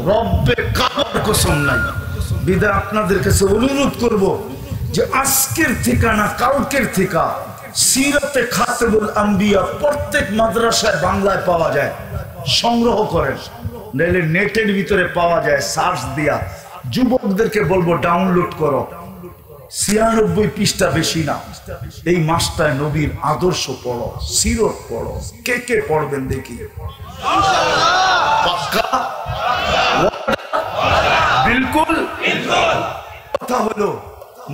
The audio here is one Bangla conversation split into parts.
রব্বে কাবার কসম নাই বিদায় আপনাদের কাছে অনুরোধ করব যে আজকের ঠিকানা কালকের ঠিকা সিরাতে খাতেবুল আম্বিয়া প্রত্যেক মাদ্রাসায় বাংলায় পাওয়া যায়, সংগ্রহ করেন, নাহলে নেটের ভিতরে পাওয়া যায়, সার্চ দিয়া। যুবকদেরকে বলবো ডাউনলোড করো, 96 পৃষ্ঠা, বেশি না। এই মাসটায় নবীর আদর্শ পড়ো, সিরত পড়ো। কে কে পড়বেন দেখি? পাক্কা? বিলকুল। কথা হলো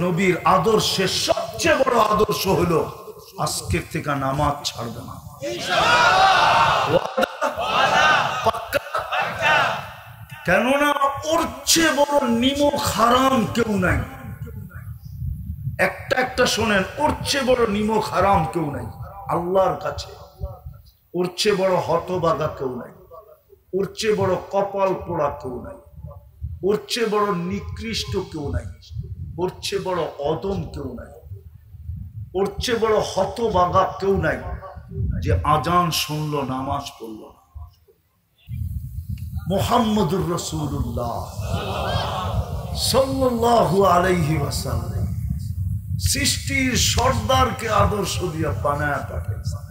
নবীর আদর্শের সবচেয়ে বড় আদর্শ হলো আজকের থেকে নামাজ ছাড়বে না। কেননা ওর চেয়ে বড় নিমক হারাম কেউ নাই। একটা শোনেন, ওর চেয়ে বড় নিমক হারাম কেউ নাই আল্লাহর কাছে। ওর চেয়ে বড় হতবাগা কেউ নাই, ওর চেয়ে বড় কপাল পোড়া কেউ নাই, ওর চেয়ে বড় নিকৃষ্ট কেউ নাই, ওর চেয়ে বড় অদম কেউ নাই, ওর চেয়ে বড় হতবাগা কেউ নাই যে আজান শুনলো নামাজ পড়ল না। মুহাম্মদুর রাসূলুল্লাহ সাল্লাল্লাহু আলাইহি ওয়াসাল্লাম সৃষ্টির সর্দারকে আদর্শ দিয়া বানায় পাঠাইছেন।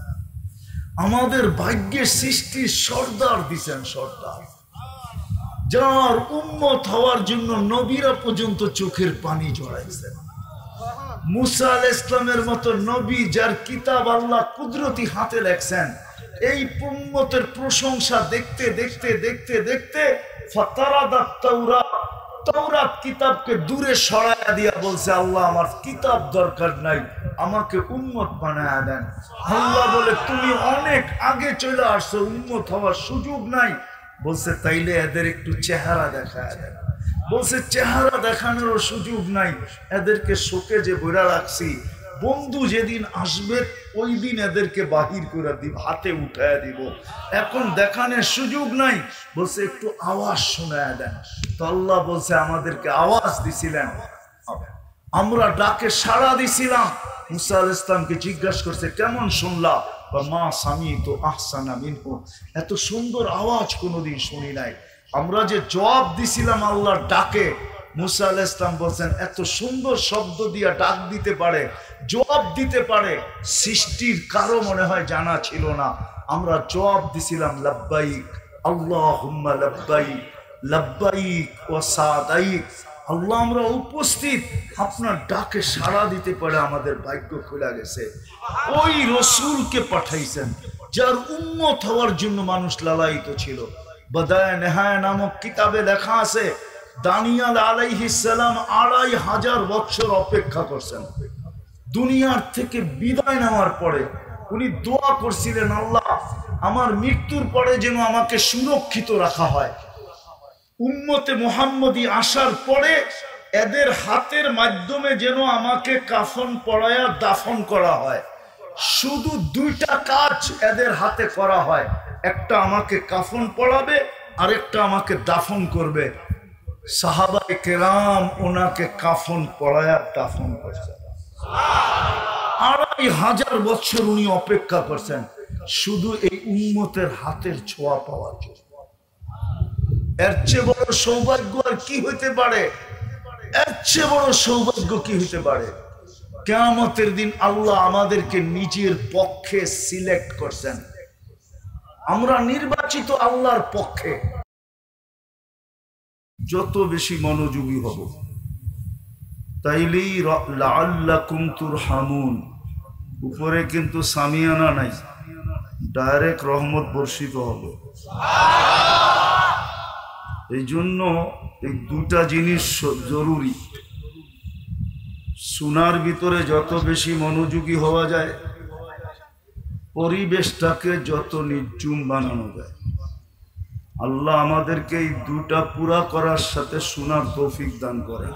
আমাদের ভাগ্যে সৃষ্টির সর্দার দিছেন, সর্দার যার উম্মত হওয়ার জন্য নবীরা পর্যন্ত চোখের পানি জড়াইছেন। মুসা আলাইহিস সালামের মতো নবী যার কিতাব আল্লাহ কুদরতি হাতে লেখছেন, এই উম্মতের প্রশংসা দেখতে দেখতে দেখতে দেখতে ফাতারাদাত তাওরাত, তাওরাত কিতাবকে দূরে সরায়া দিয়া বলছে, আল্লাহ আমার কিতাব দরকার নাই, আমাকে উম্মত বানায়া দেন। আল্লাহ বলে, তুমি অনেক আগে চলে আসছো, উম্মত হওয়ার সুযোগ নাই। বলছে, তাইলে এদের একটু চেহারা দেখায় দেন। বলছে, চেহারা দেখানোর সুযোগ নাই, এদেরকে শোকে যে বইরা রাখছি, বন্ধু যেদিন আসবে ওই দিন এদেরকে বাহির করে দিব, হাতে উঠায় দিব, এখন দেখানোর সুযোগ নাই। বলছে, একটু আওয়াজ শোনায় দেন। তো আল্লাহ বলছে, আমাদেরকে আওয়াজ দিছিলেন, আমরা ডাকে সাড়া দিছিলাম। মুসা আলাইহিস সালামকে জিজ্ঞাসা করছে, কেমন শুনলা? মা সামিতু আহসানা মিনহু, এত সুন্দর আওয়াজ কোনোদিন শুনি নাই। আমরা যে জবাব দিছিলাম আল্লাহর ডাকে, মুসা আলাইহিস সালাম বলছেন, এত সুন্দর শব্দ দিয়া ডাক দিতে পারে, জবাব দিতে পারে, সৃষ্টির কারো মনে হয় জানা ছিল না। আমরা জবাব দিছিলাম, লাব্বাইক আল্লাহুম্মা লাব্বাইক, লাব্বাইক ওয়া সাদাইক। আল্লাহ, আমরা উপস্থিত, আপনার ডাকে সাড়া দিতে পারে আমাদের ভাগ্য খুলে গেছে। ওই রসুলকে পাঠাইছেন যার উম্মত হওয়ার জন্য মানুষ লালায়িত ছিল। বাদায়ে নেহায়া নামক কিতাবে লেখা আছে, দানিয়াল আলাইহিস সালাম 2500 বছর অপেক্ষা করছেন। দুনিয়ার থেকে বিদায় নেওয়ার পরে উনি দোয়া করছিলেন, আল্লাহ আমার মৃত্যুর পরে যেন আমাকে সুরক্ষিত রাখা হয়। উম্মতে মুহাম্মদী আসার পরে এদের হাতের মাধ্যমে যেন আমাকে কাফন পরায়া দাফন করা হয়। শুধু 2টা কাজ এদের হাতে করা হয়, একটা আমাকে কাফন পরাবে, আরেকটা আমাকে দাফন করবে। সাহাবায়ে কেরাম ওনাকে কাফন পরায়া দাফন করছেন। 2500 বছর উনি অপেক্ষা করছেন শুধু এই উম্মতের হাতের ছোঁয়া পাওয়ার জন্য। এর চেয়ে বড় সৌভাগ্য আর কি হইতে পারে? এর চেয়ে বড় সৌভাগ্য কি হইতে পারে? কিয়ামতের দিন আল্লাহ আমাদেরকে নিজের পক্ষে সিলেক্ট করছেন, আমরা নির্বাচিত আল্লাহর পক্ষে। যত বেশি মনোযোগী হব তাইলেই লাআল্লাকুম তুরহামুন। উপরে কিন্তু সামিয়ানা নাই, ডাইরেক্ট রহমত বর্ষিত হবে। এই জন্য এই দুটা জিনিস জরুরি। শোনার ভিতরে যত বেশি মনোযোগী হওয়া যায়, পরিবেশটাকে যত নির্জুম বানানো যায়। আল্লাহ আমাদেরকে এই দুটা পুরা করার সাথে শোনার তৌফিক দান করে।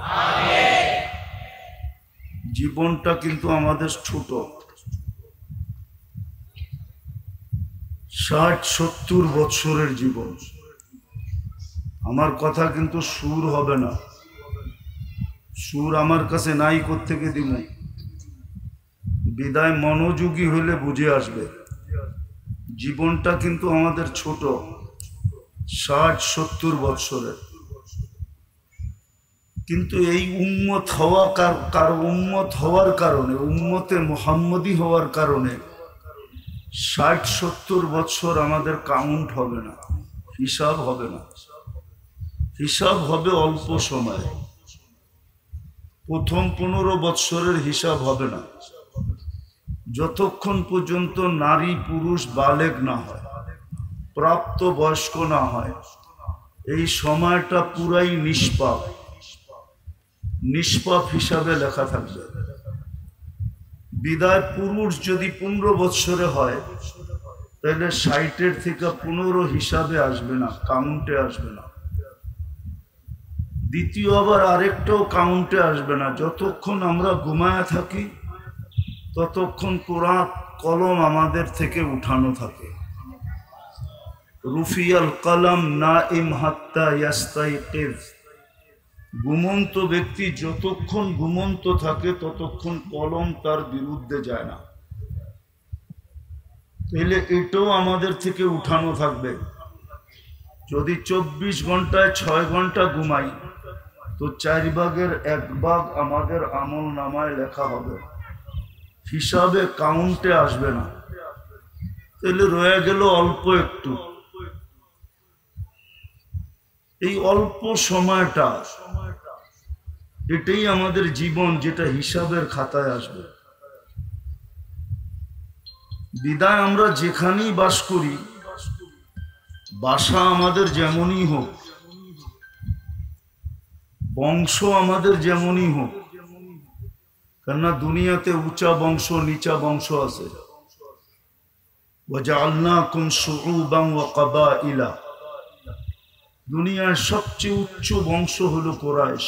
জীবনটা কিন্তু আমাদের ছোট, 60-70 বছরের জীবন। আমার কথা কিন্তু সুর হবে না, সুর আমার কাছে নাই কোত্থেকে দিব। বিদায় মনোযোগী হলে বুঝে আসবে জীবনটা কিন্তু আমাদের ছোট, 60-70 বছরের। কিন্তু এই উম্মত হওয়ার কারণে, উম্মতে মুহাম্মদী হওয়ার কারণে 60-70 বছর আমাদের কাউন্ট হবে না, হিসাব হবে না। হিসাব হবে অল্প সময়। প্রথম 15 বছরের হিসাব হবে না, যতক্ষণ পর্যন্ত নারী পুরুষ বালেগ না হয়, প্রাপ্ত বয়স্ক না হয়। এই সময়টা পুরাই নিষ্পাপ, নিষ্পাপ হিসাবে লেখা থাকবে। বিদায় পুরুষ যদি 15 বছরে হয়, তাহলে 60-এর থেকে 15 হিসাবে আসবে না, কাউন্টে আসবে না। দ্বিতীয় আবার আরেকটাও কাউন্টে আসবে না। যতক্ষণ আমরা ঘুমায় থাকি ততক্ষণ কোরআন কলম আমাদের থেকে উঠানো থাকে। রুফিয়াল কলম নাইম হাত্তা ইয়াস্তাইকিজ। ঘুমন্ত ব্যক্তি যতক্ষণ ঘুমন্ত থাকে ততক্ষণ কলম তার বিরুদ্ধে যায় না। তাহলে এটাও আমাদের থেকে উঠানো থাকবে। যদি 24 ঘন্টায় 6 ঘন্টা ঘুমাই, তো 4 ভাগের 1 ভাগ আমাদের আমল নামায় লেখা হবে, হিসাবে কাউন্টে আসবে না। তাহলে রয়ে গেল অল্প একটু। এই অল্প সময়টা, এটাই আমাদের জীবন, যেটা হিসাবের খাতায় আসবে। বিদায় আমরা যেখানেই বাস করি, বাসা আমাদের যেমনই হোক, বংশ আমাদের যেমনই হোক, কেননা দুনিয়াতে উঁচা বংশ নিচা বংশ আছে। ওয়াজআলনাকুম শুউবান ওয়া কাবাইলা। দুনিয়ার সবচেয়ে উচ্চ বংশ হলো কুরাইশ।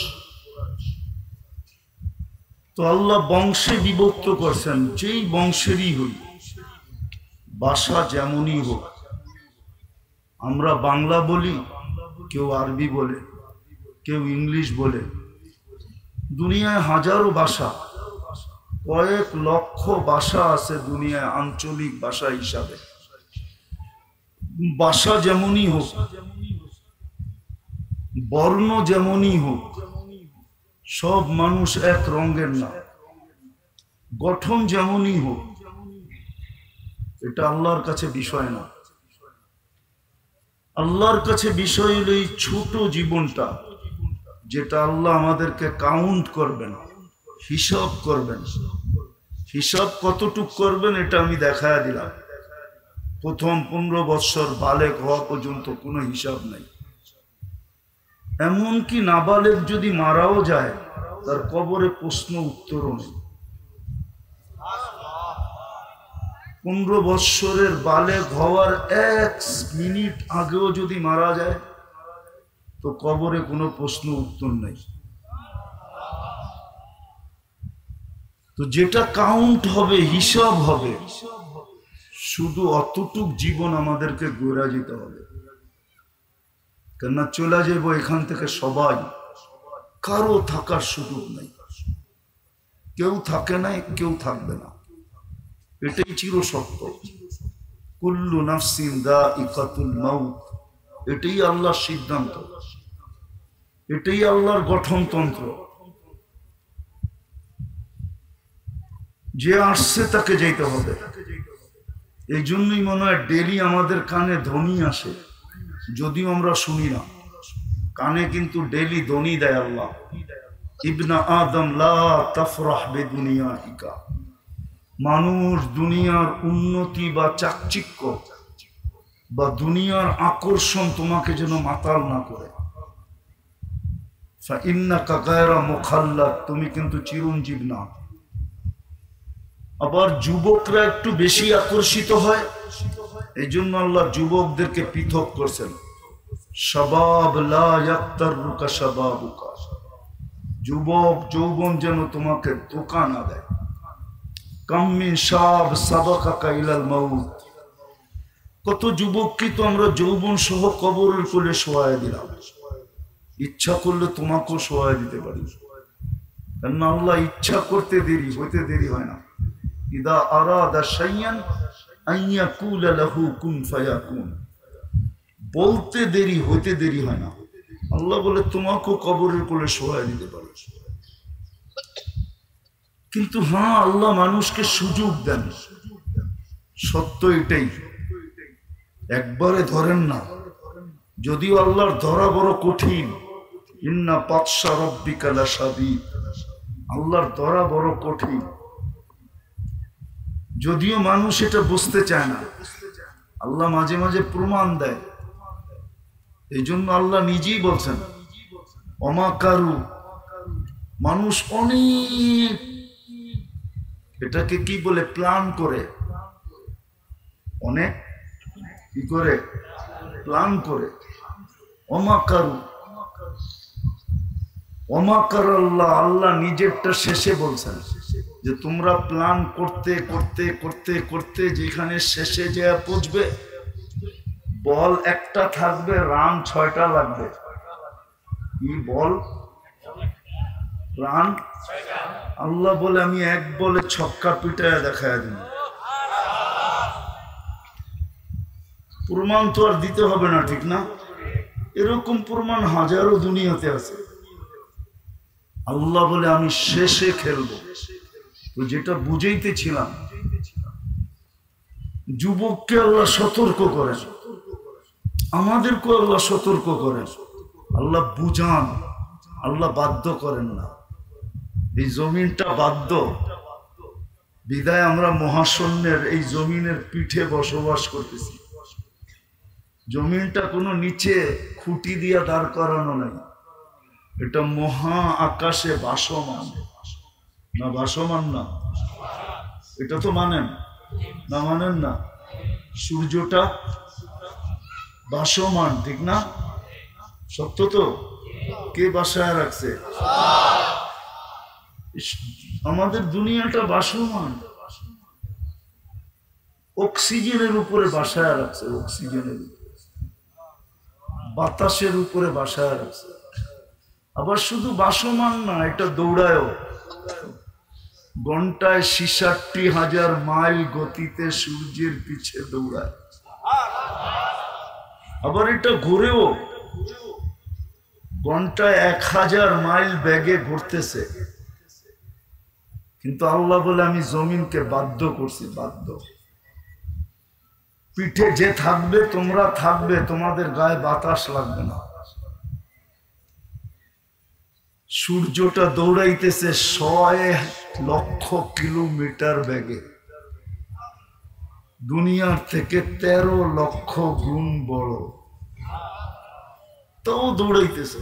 তো আল্লাহ বংশে বিভক্ত করছেন, যেই বংশেরই হই, ভাষা যেমনই হোক। আমরা বাংলা বলি, কেউ আরবি বলে, কেউ ইংলিশ বলে। দুনিয়ায় হাজারো ভাষা, কয়েক লক্ষ ভাষা আছে দুনিয়ায় আঞ্চলিক ভাষা হিসাবে। ভাষা যেমনই হোক, বর্ণ যেমনই হোক, সব মানুষ এক রঙের না। গঠন যেমনই হোক, এটা আল্লাহর কাছে বিষয় না। আল্লাহর কাছে বিষয় হলো এই ছোট জীবনটা, যেটা আল্লাহ আমাদেরকে কাউন্ট করবেন, হিসাব করবেন। হিসাব কতটুক করবেন এটা আমি দেখায়া দিলাম। প্রথম 15 বছর বালেগ হওয়া পর্যন্ত কোনো হিসাব নাই। এমনকি নাবালেগ যদি মারাও যায়, তার কবরে প্রশ্ন উত্তরও নেই। 15 বছরের বালেগ হওয়ার 1 মিনিট আগেও যদি মারা যায়, তো কবরে কোনো প্রশ্ন উত্তর নেই। তো যেটা কাউন্ট হবে, হিসাব হবে, শুধু অতটুক জীবন আমাদেরকে গড়া যেতে হবে। কেননা চলে যাব এখান থেকে সবাই, কারো থাকার সুযোগ নেই। কেউ থাকে নাই, কেউ থাকবে না, এটাই চিরসত্য। কুল্লু নাফসিন যায়িকাতুল মাউত, এটাই আল্লাহর সিদ্ধান্ত, এটাই আল্লাহর গঠনতন্ত্র। যে আসছে তাকে যেতে হবে। এই জন্যই মনে হয় ডেলি আমাদের কানে ধ্বনি আসে, যদিও আমরা শুনি না। কানে কিন্তু ডেলি ধ্বনি দেয় আল্লাহ, ইবনা আদম লা তাফরাহ বিদুনিয়াহিকা। মানুষ দুনিয়ার উন্নতি বা চাকচিক্য বা দুনিয়ার আকর্ষণ তোমাকে যেন মাতাল না করে। ফাইন্নাকা গায়রা মুখাল্লাদ, তুমি কিন্তু চিরঞ্জীব না। আবার যুবকরা একটু বেশি আকর্ষিত হয়, এই জন্য আল্লাহ যুবকদেরকে পৃথক করছেন। শাবাব লা ইয়াক্তারুকা শাবাবুকা, যুবক যৌবন যেন তোমাকে ধোঁকা না দেয়। কাম মিন শাব সাবাকাকা ইলাল মাউত, কত যুবককে তো আমরা যৌবন সহ কবরের কোলে শোয়ায় দিলাম, ইচ্ছা করলে তোমাকেও শোয়ায় দিতে পারি। কারণ আল্লাহ ইচ্ছা করতে দেরি হইতে দেরি হয় না। ইদা আরাদা শাইয়ান আন ইয়াকুলা লাহু কুন ফায়াকুন, বলতে দেরি হইতে দেরি হয় না। আল্লাহ বলে তোমাকেও কবরের কোলে শোয়ায় দিতে পারি। কিন্তু হ্যাঁ, আল্লাহ মানুষকে সুযোগ দেন, সত্য এটাই, একবারে ধরেন না। যদিও আল্লাহর ধরা বড় কঠিন, ইন্না বাতশা রাব্বিকা লাশাদীদ, আল্লাহর ধরা বড় কঠিন। যদিও মানুষ এটা বুঝতে চায় না, আল্লাহ মাঝে মাঝে প্রমাণ দেয়। এই জন্য আল্লাহ নিজেই বলছেন অমাকারু, মানুষ অনেক এটাকে কি বলে প্ল্যান করে, অনেক কি করে প্ল্যান করে। অমাকারু অমাকার আল্লাহ, আল্লাহ নিজেরটা শেষে বলছেন যে তোমরা প্ল্যান করতে করতে করতে করতে যেখানে শেষে যে পৌঁছবে, বল একটা থাকবে, রান 6টা লাগবে। কি বল? রান। আল্লাহ বলে আমি এক বলে ছক্কা পিটায় দেখায় দিন। প্রমাণ তো আর দিতে হবে না, ঠিক না? এরকম প্রমাণ হাজারো দুনিয়াতে আছে। আল্লাহ বলে আমি শেষে খেলবো। তো যেটা বুঝাইতেছিলাম, যুবককে আল্লাহ সতর্ক করেন, আমাদেরকে আল্লাহ সতর্ক করেন। আল্লাহ বুঝান, আল্লাহ বাধ্য করেন না। এই জমিনটা বাধ্য, বিদায় আমরা মহাশূন্যের এই জমিনের পিঠে বসবাস করতেছি। জমিনটা কোনো নিচে খুঁটি দিয়া দাঁড় করানো নাই, এটা মহা আকাশে ভাসমান। না ভাসমান না? এটা তো মানেন না? মানেন না? সূর্যটা ভাসমান, ঠিক না? সত্য তো? কে বাসায় রাখছে? আমাদের দুনিয়াটা ভাসমান, অক্সিজেনের উপরে বাসায় রাখছে, অক্সিজেনের উপরে, বাতাসের উপরে বাসায় রাখছে। আবার শুধু ভাসমান না, এটা দৌড়ায়ও। ঘন্টায় 66,000 মাইল গতিতে সূর্যের পিছে দৌড়ায়। আবার এটা ঘুরেও, ঘন্টায় 1000 মাইল বেগে ঘুরতেছে। কিন্তু আল্লাহ বলে আমি জমিনকে বাধ্য করছি, বাধ্য। পিঠে যে থাকবে, তোমরা থাকবে, তোমাদের গায়ে বাতাস লাগবে না। সূর্যটা দৌড়াইতেছে 100,000,000 কিলোমিটার বেগে, দুনিয়ার থেকে 13 লক্ষ গুণ বড়, তাও দৌড়াইতেছে।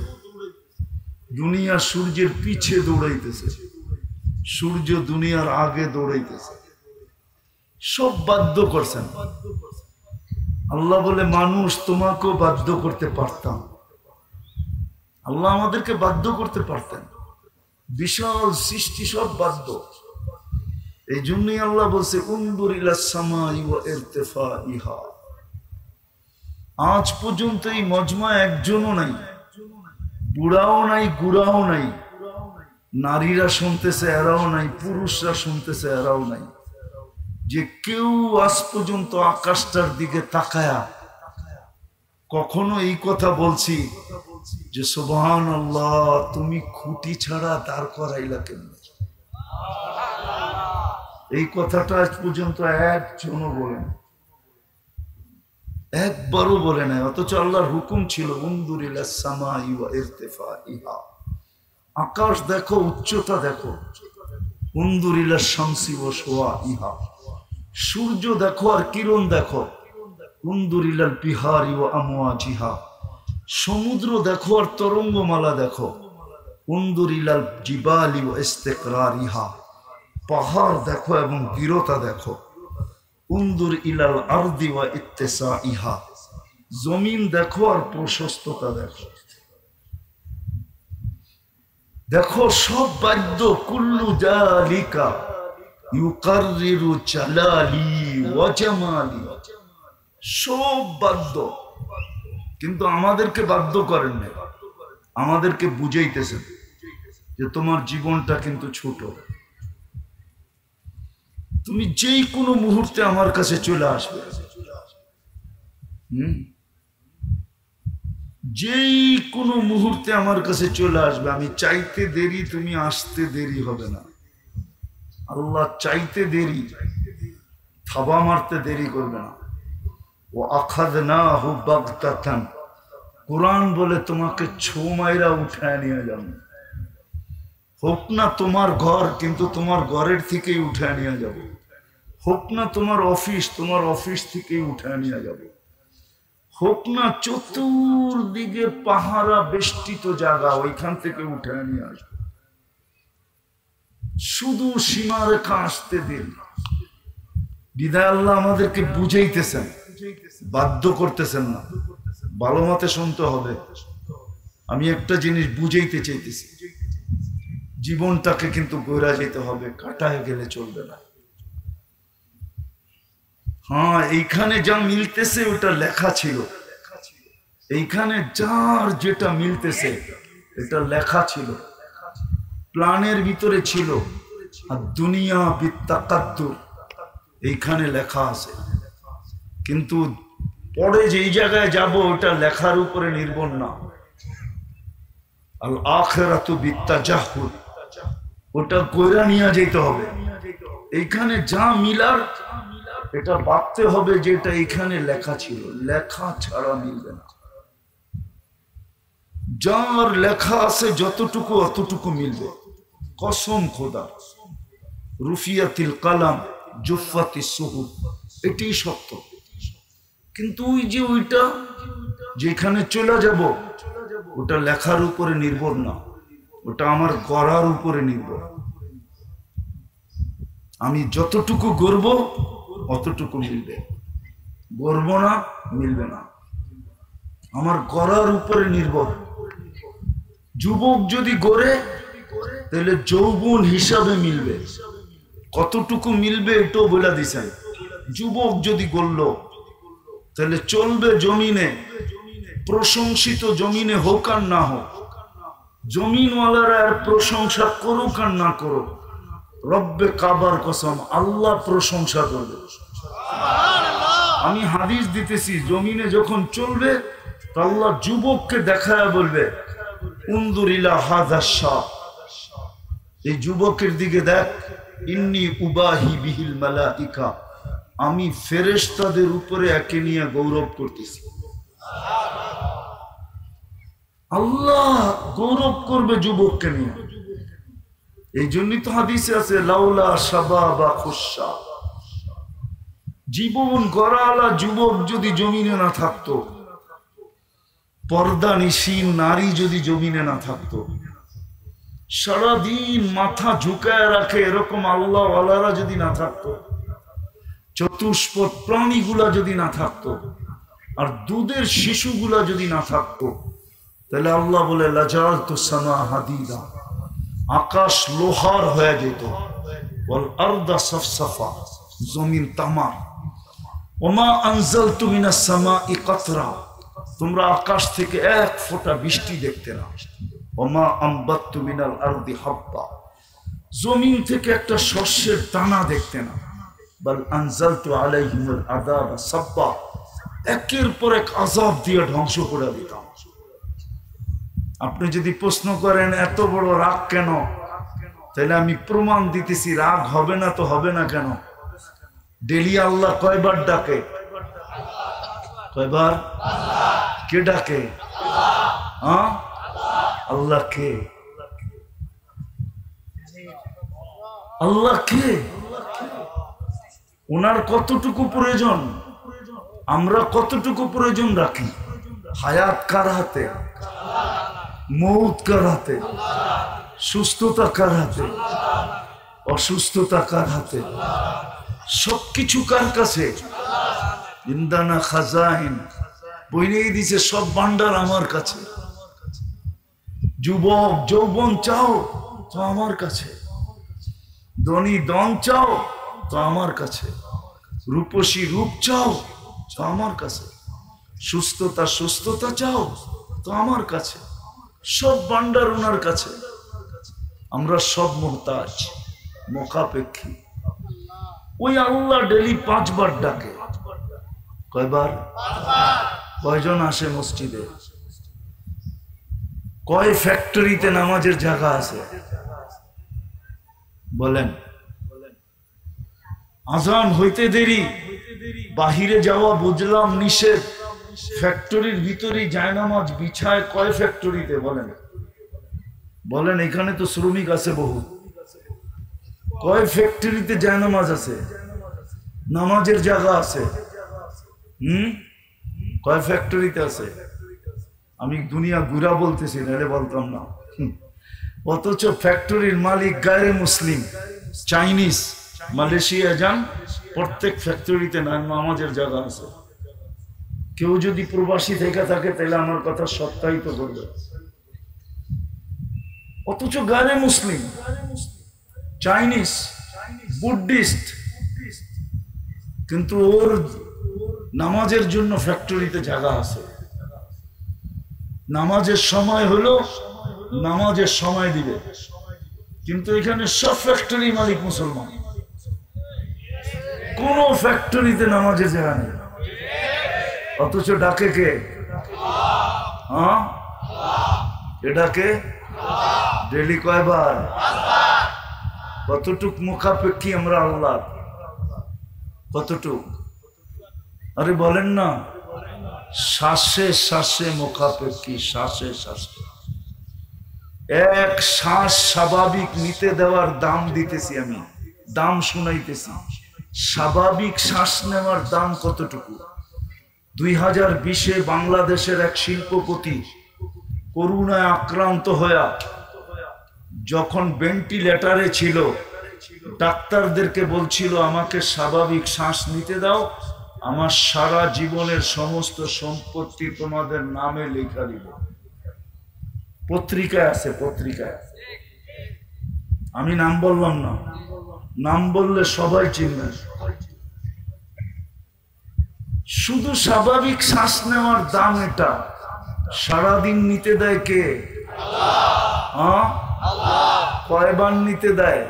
দুনিয়া সূর্যের পিছে দৌড়াইতেছে, সূর্য দুনিয়ার আগে দৌড়াইতেছে। সব বাধ্য করছেন। আল্লাহ বলে মানুষ তোমাকেও বাধ্য করতে পারতাম, আল্লাহ আমাদেরকে বাধ্য করতে পারতেন। বিশাল সৃষ্টি সব বাধ্য। এই জন্যই আল্লাহ বলছে উনদুর ইলাস সামাই ওয়া ইরতিফাইহা। আজ পর্যন্ত এই মজমা একজনও নাই, বুড়াও নাই, গুড়াও নাই, নারীরা শুনতেছে এরাও নাই, পুরুষরা শুনতেছে এরাও নাই, যে কেউ আজ পর্যন্ত আকাশটার দিকে তাকায়া কখনো এই কথা বলছি যে সুবহানাল্লাহ, তুমি খুঁটি ছাড়া দাঁড় করাইলা কেন? এই কথাটা আজ পর্যন্ত একজনও বলেন, একবারও বলে নাই। অথচ আল্লাহর হুকুম ছিল উনদুর ইলাস সামাই ওয়া ইরতিফাইহা, আকাশ দেখো, উচ্চতা দেখো। উনদুর ইলাস শামসি ওয়া শুআইহা, সূর্য দেখো আর কিরণ দেখো। উনদুর ইলাল বিহারি ওয়া আমওয়াজিহা, সমুদ্র দেখো আর তরঙ্গমালা দেখো। উনদুর ইলাল জিবালি ওয়া ইস্তিকরারিহা, পাহাড় দেখো এবং দৃঢ়তা দেখো। উনদুর ইলাল আরদি ওয়া ইত্তিসাইহা, জমিন দেখো আর প্রশস্ততা দেখো। দেখো সব বাদ্য কুল্লু জালিকা ইউকাররিরু জালালি ওয়া জামালি, সব বাদ্য, কিন্তু আমাদেরকে বাধ্য করেন না, আমাদেরকে বুঝাইতেছেন যে তোমার জীবনটা কিন্তু ছোট, তুমি যেই কোনো মুহূর্তে আমার কাছে চলে আসবে, যেই কোনো মুহূর্তে আমার কাছে চলে আসবে। আমি চাইতে দেরি, তুমি আসতে দেরি হবে না। আল্লাহ চাইতে দেরি, থাবা মারতে দেরি করবে না। ও আখাযনাহু বাগতাতান, কুরআন বলে তোমাকে ছো মাইরা উঠায় নিয়ে যাবে। হোক না তোমার ঘর, কিন্তু তোমার ঘরের থেকেই উঠায় নিয়ে যাব। হোক না তোমার অফিস, তোমার অফিস থেকেই উঠায় নিয়ে যাব। হোক না চতুর্দিকে পাহারা বেষ্টিত জায়গা, ওইখান থেকে উঠায় নিয়ে আসবে। শুধু সীমারেখা আসতে দিন। বিদায় আল্লাহ আমাদেরকে বুঝাইতেছেন, বাধ্য করতেছেন না। ভালো মতে শুনতে হবে। আমি একটা জিনিস বুঝাইতে চাইতেছি, জীবনটাকে কিন্তু গড়া যেতে হবে, কাটায় গেলে চলবে না। হ্যাঁ, এইখানে যা মিলতেছে ওটা লেখা ছিল, এইখানে যার যেটা মিলতেছে এটা লেখা ছিল, প্ল্যানের ভিতরে ছিল। আর দুনিয়া বিত্তাকাদ্দুর এইখানে লেখা আছে, কিন্তু পরে যেই জায়গায় যাব ওটা লেখার উপরে নির্ভর না। আল আখিরাতু বিত্তাজাহুদ, ওটা কইরা নিয়ে যেতে হবে। এইখানে যা মিলার এটা ভাবতে হবে যে এটা এখানে লেখা ছিল, লেখা ছাড়া মিলবে না। যার লেখা আছে যতটুকু অতটুকু মিলবে, কসম খোদা। রুফিয়াতিল কালাম জুফাতিস সুহুফ, এটাই সত্য। কিন্তু ওই যে ওইটা যেখানে চলে যাব ওটা লেখার উপরে নির্ভর না, ওটা আমার করার উপরে নির্ভর। আমি যতটুকু গড়ব অতটুকু মিলবে, গড়ব না মিলবে না, আমার করার উপরে নির্ভর। যুবক যদি গড়ে তাহলে যৌবন হিসাবে মিলবে, কতটুকু মিলবে এটাও বলে দিছেন। যুবক যদি গড়ল তাহলে চলবে জমিনে, প্রশংসিত জমিনে হোক আর না হোক, জমিনওয়ালারা আর প্রশংসা করুক আর না করুক, রব্বে কাবার কসম আল্লাহ প্রশংসা করবে। আমি হাদিস দিতেছি, জমিনে যখন চলবে আল্লাহ যুবককে দেখায় বলবে উনদুর ইলা হাযা শাব, এই যুবকের দিকে দেখ, ইন্নী উবাহি বিহিল মালাইকা, আমি ফেরেশতাদের উপরে একে নিয়ে গৌরব করতেছি। আল্লাহ গৌরব করবে যুবককে নিয়ে। এই জন্যই তো হাদিসে আছে লাউলা শাবাবা খুশা, জীবন গড়ালা যুবক যদি জমিনে না থাকতো, পর্দা নিশীন নারী যদি জমিনে না থাকতো, সারাদিন মাথা ঝুঁকায় রাখে এরকম আল্লাহ ওয়ালারা যদি না থাকতো, চতুষ্পদ প্রাণীগুলা যদি না থাকতো, আর দুধের শিশুগুলা যদি না থাকতো, তাহলে আল্লাহ বলে লাজালতু সামা হাদিদা, আকাশ লোহার হয়ে যেত, ওয়াল আরদা সাফসাফা, জমিন তামার। ওমা আনজালতু মিনাস সামাই কাতরা, তোমরা আকাশ থেকে এক ফোঁটা বৃষ্টি দেখতে না। ওমা আমবাততু মিনাল আরদি হাব্বা, জমিন থেকে একটা শস্যের দানা দেখতে না। বাল আনজালতু আলাইহিমুল আযাবা সাব্বা, একের পর এক আযাব দিয়ে ধ্বংস করে দিতাম। আপনি যদি প্রশ্ন করেন এত বড় রাগ কেন, তাহলে আমি প্রমাণ দিতেছি রাগ হবে না তো হবে না কেন। ডেলি আল্লাহ কয়বার ডাকে? কয়বার? কে ডাকে? হ্যাঁ, আল্লাহ কে? আল্লাহ কে? ওনার কতটুকু প্রয়োজন, আমরা কতটুকু প্রয়োজন রাখি? হায়াত কার হাতে? মৌত কার হাতে? সুস্থতা কার হাতে? অসুস্থতা কার হাতে? সবকিছু কার কাছে? ইন্দানা খাজাইন, বইনেই দিছে সব ভান্ডার আমার কাছে। যুবক যৌবন চাও তো আমার কাছে, ধনী ধন চাও তো আমার কাছে, রূপসী রূপ চাও তো আমার কাছে, সুস্থতা সুস্থতা চাও তো আমার কাছে, সব ভান্ডার ওনার কাছে। আমরা সব মুহতাজ, মোকাপেক্ষী। ওই আল্লাহ ডেলি 5 বার ডাকে। কয়বার? কয়জন আসে মসজিদে? কয় ফ্যাক্টরিতে নামাজের জায়গা আছে বলেন? আজান হইতে দেরি, বাহিরে যাওয়া বুঝলাম নিষেধ, ফ্যাক্টরির ভিতরে জায়নামাজ বিছায় কয় ফ্যাক্টরিতে বলেন? বলেন, এখানে তো শ্রমিক আছে বহু, কয় ফ্যাক্টরিতে জায়নামাজ আছে, নামাজের জায়গা আছে? কয় ফ্যাক্টরিতে আছে? আমি দুনিয়া ঘুরা বলতেছি, নাহলে বলতাম না। অথচ ফ্যাক্টরির মালিক গায়ে মুসলিম, চাইনিজ, মালয়েশিয়া যান, প্রত্যেক ফ্যাক্টরিতে নামাজের জায়গা আছে। কেউ যদি প্রবাসী থেকে থাকে তাহলে আমার কথা সত্যায়িত করবে। অথচ গায়ে মুসলিম, চাইনিজ, বুদ্ধিস্ট, কিন্তু ওর নামাজের জন্য ফ্যাক্টরিতে জায়গা আছে। নামাজের সময় হলো নামাজের সময় দিবে, কিন্তু এখানে সব ফ্যাক্টরি মালিক মুসলমান, কোন ফ্যাক্টরিতে নামাজের জায়গা নেই। অথচ ডাকে কে? হ্যাঁ, ডাকে ডেলি কয়বার? কতটুক মুখাপেক্ষী আমরা আল্লাহ? কতটুক? আরে বলেন না, শ্বাসে শ্বাসে মুখাপেক্ষী, শ্বাসে শ্বাসে। এক শ্বাস স্বাভাবিক নিতে দেওয়ার দাম দিতেছি আমি, দাম শুনাইতেছি। স্বাভাবিক শ্বাস নেওয়ার দাম কতটুকু? 2020-এ বাংলাদেশের এক শিল্পপতি করোনায় আক্রান্ত হয়ে যখন ভেন্টিলেটরে ছিল, ডাক্তারদেরকে বলছিল আমাকে স্বাভাবিক শ্বাস নিতে দাও, আমার সারা জীবনের সমস্ত সম্পত্তি তোমাদের নামে লেখা দিব। পত্রিকায় আছে, পত্রিকায়। আমি নাম বললাম না, নাম বললে সবাই চিনবে। শুধু স্বাভাবিক শ্বাস নেওয়ার দাম এটা। সারাদিন নিতে দেয় কে? হ্যাঁ, কয়বার নিতে দেয়?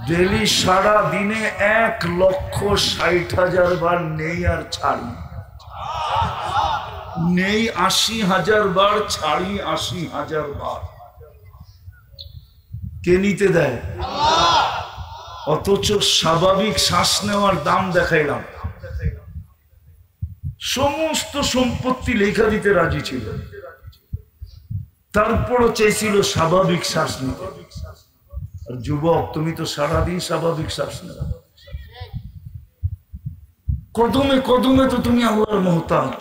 ডেলি সারা দিনে 1,60,000 বার নেই আর ছাড়ি, নেই 80,000 বার, ছাড়ি 80,000 বার। কে নিতে দেয়? অথচ স্বাভাবিক শ্বাস নেওয়ার দাম দেখাইলাম, সমস্ত সম্পত্তি লেখা দিতে রাজি ছিল, তারপরও চেয়েছিল স্বাভাবিক শ্বাস নিতে। আর যুবক, তুমি তো সারাদিন স্বাভাবিক শ্বাস নেও। কদমে কদমে তো তুমি আল্লাহর মুহতাজ।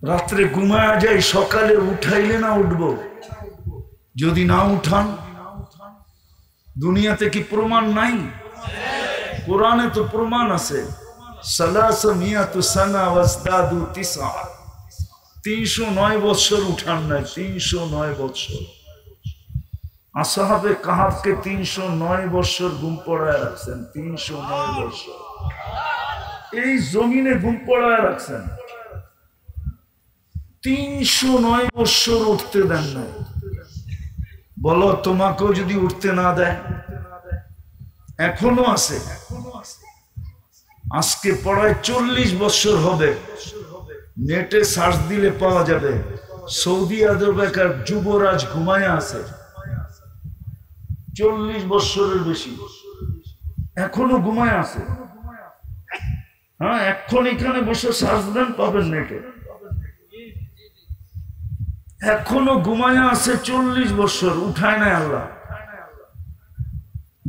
রাত্রে ঘুমায়া যাই, সকালে উঠাইলে না উঠবো? যদি না উঠান, দুনিয়াতে কি প্রমাণ নাই? কোরআনে তো প্রমাণ আছে। 309 বছর উঠান নাই, 309 বছর। আসহাবে কাহাফকে 309 বছর ঘুম পড়ায় রাখছেন, 309 বছর এই জমিনে ঘুম পড়ায় রাখছেন। 309 বছর উঠতে দেন নাই। বলো, তোমাকেও যদি উঠতে না দেয়? এখনো আছে। আজকে পড়ায় 40 বছর হবে, নেটে সার্চ দিলে পাওয়া যাবে। সৌদি আরবের যুবরাজ ঘুমায় আছে 40 বছরের বেশি, এখনো ঘুমায় আছে। হ্যাঁ, এখন এখানে বসে সার্চ দেন, পাবেন নেটে। এখনো ঘুমায় আছে 40 বছর, উঠায় নাই আল্লাহ।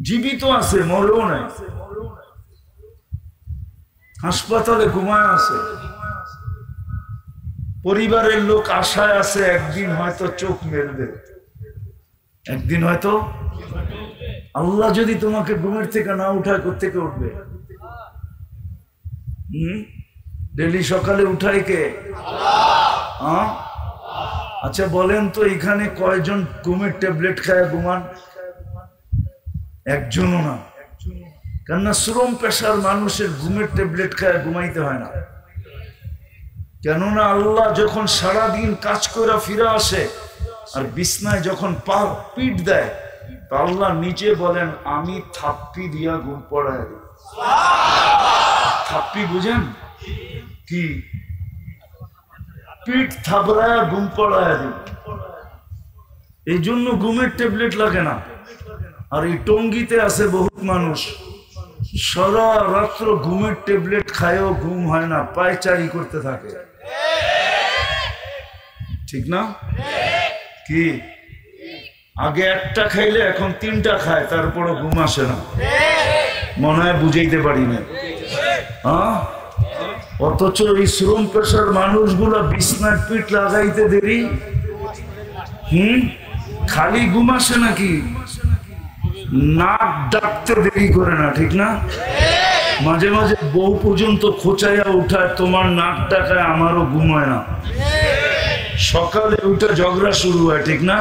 জীবিত আছে, মরেও নাই, হাসপাতালে ঘুমায় আছে। পরিবারের লোক আশায় আছে একদিন হয়তো চোখ মেলবে, একদিন হয়তো আল্লাহ যদি তোমাকে ঘুমের থেকে না উঠায়, কোত্থেকে উঠবে? ডেলি সকালে উঠায় কে? আল্লাহ। আচ্ছা বলেন তো, এখানে কয়জন ঘুমের ট্যাবলেট খায় ঘুমান? একজনও না। কেননা শ্রম পেশার মানুষের ঘুমের ট্যাবলেট খায় ঘুমাইতে হয় না। কেননা আল্লাহ যখন সারাদিন কাজ করে ফিরে আসে আর বিছনায় যখন পিঠ দেয়, তা আল্লাহ নিচে বলেন আমি থাপ্পি দিয়া ঘুম পড়ায় দিই। থাপ্পি বুঝেন কি? পিঠ থাবড়ায় ঘুম পড়ায় দিই। এই জন্য ঘুমের ট্যাবলেট লাগে না। আর এই টঙ্গিতে আছে বহুত মানুষ সারা রাত্র ঘুমের ট্যাবলেট খায়ও ঘুম হয় না, পায়চারি করতে থাকে, ঠিক না? কি আগে একটা খাইলে এখন 3টা খায়, তারপরও ঘুম আসে না। মনে হয় বুঝাইতে পারি না। অথচ এই শ্রম পেশার মানুষগুলো বিছনার পিঠ লাগাইতে দেরি, খালি ঘুম আসে নাকি? নাক ডাকতে দেরি করে না, ঠিক না? মাঝে মাঝে বউ পর্যন্ত খোঁচাইয়া উঠায়, তোমার নাক ডাকায় আমারও ঘুম হয় না। সকালে উঠে ঝগড়া শুরু হয়, ঠিক না?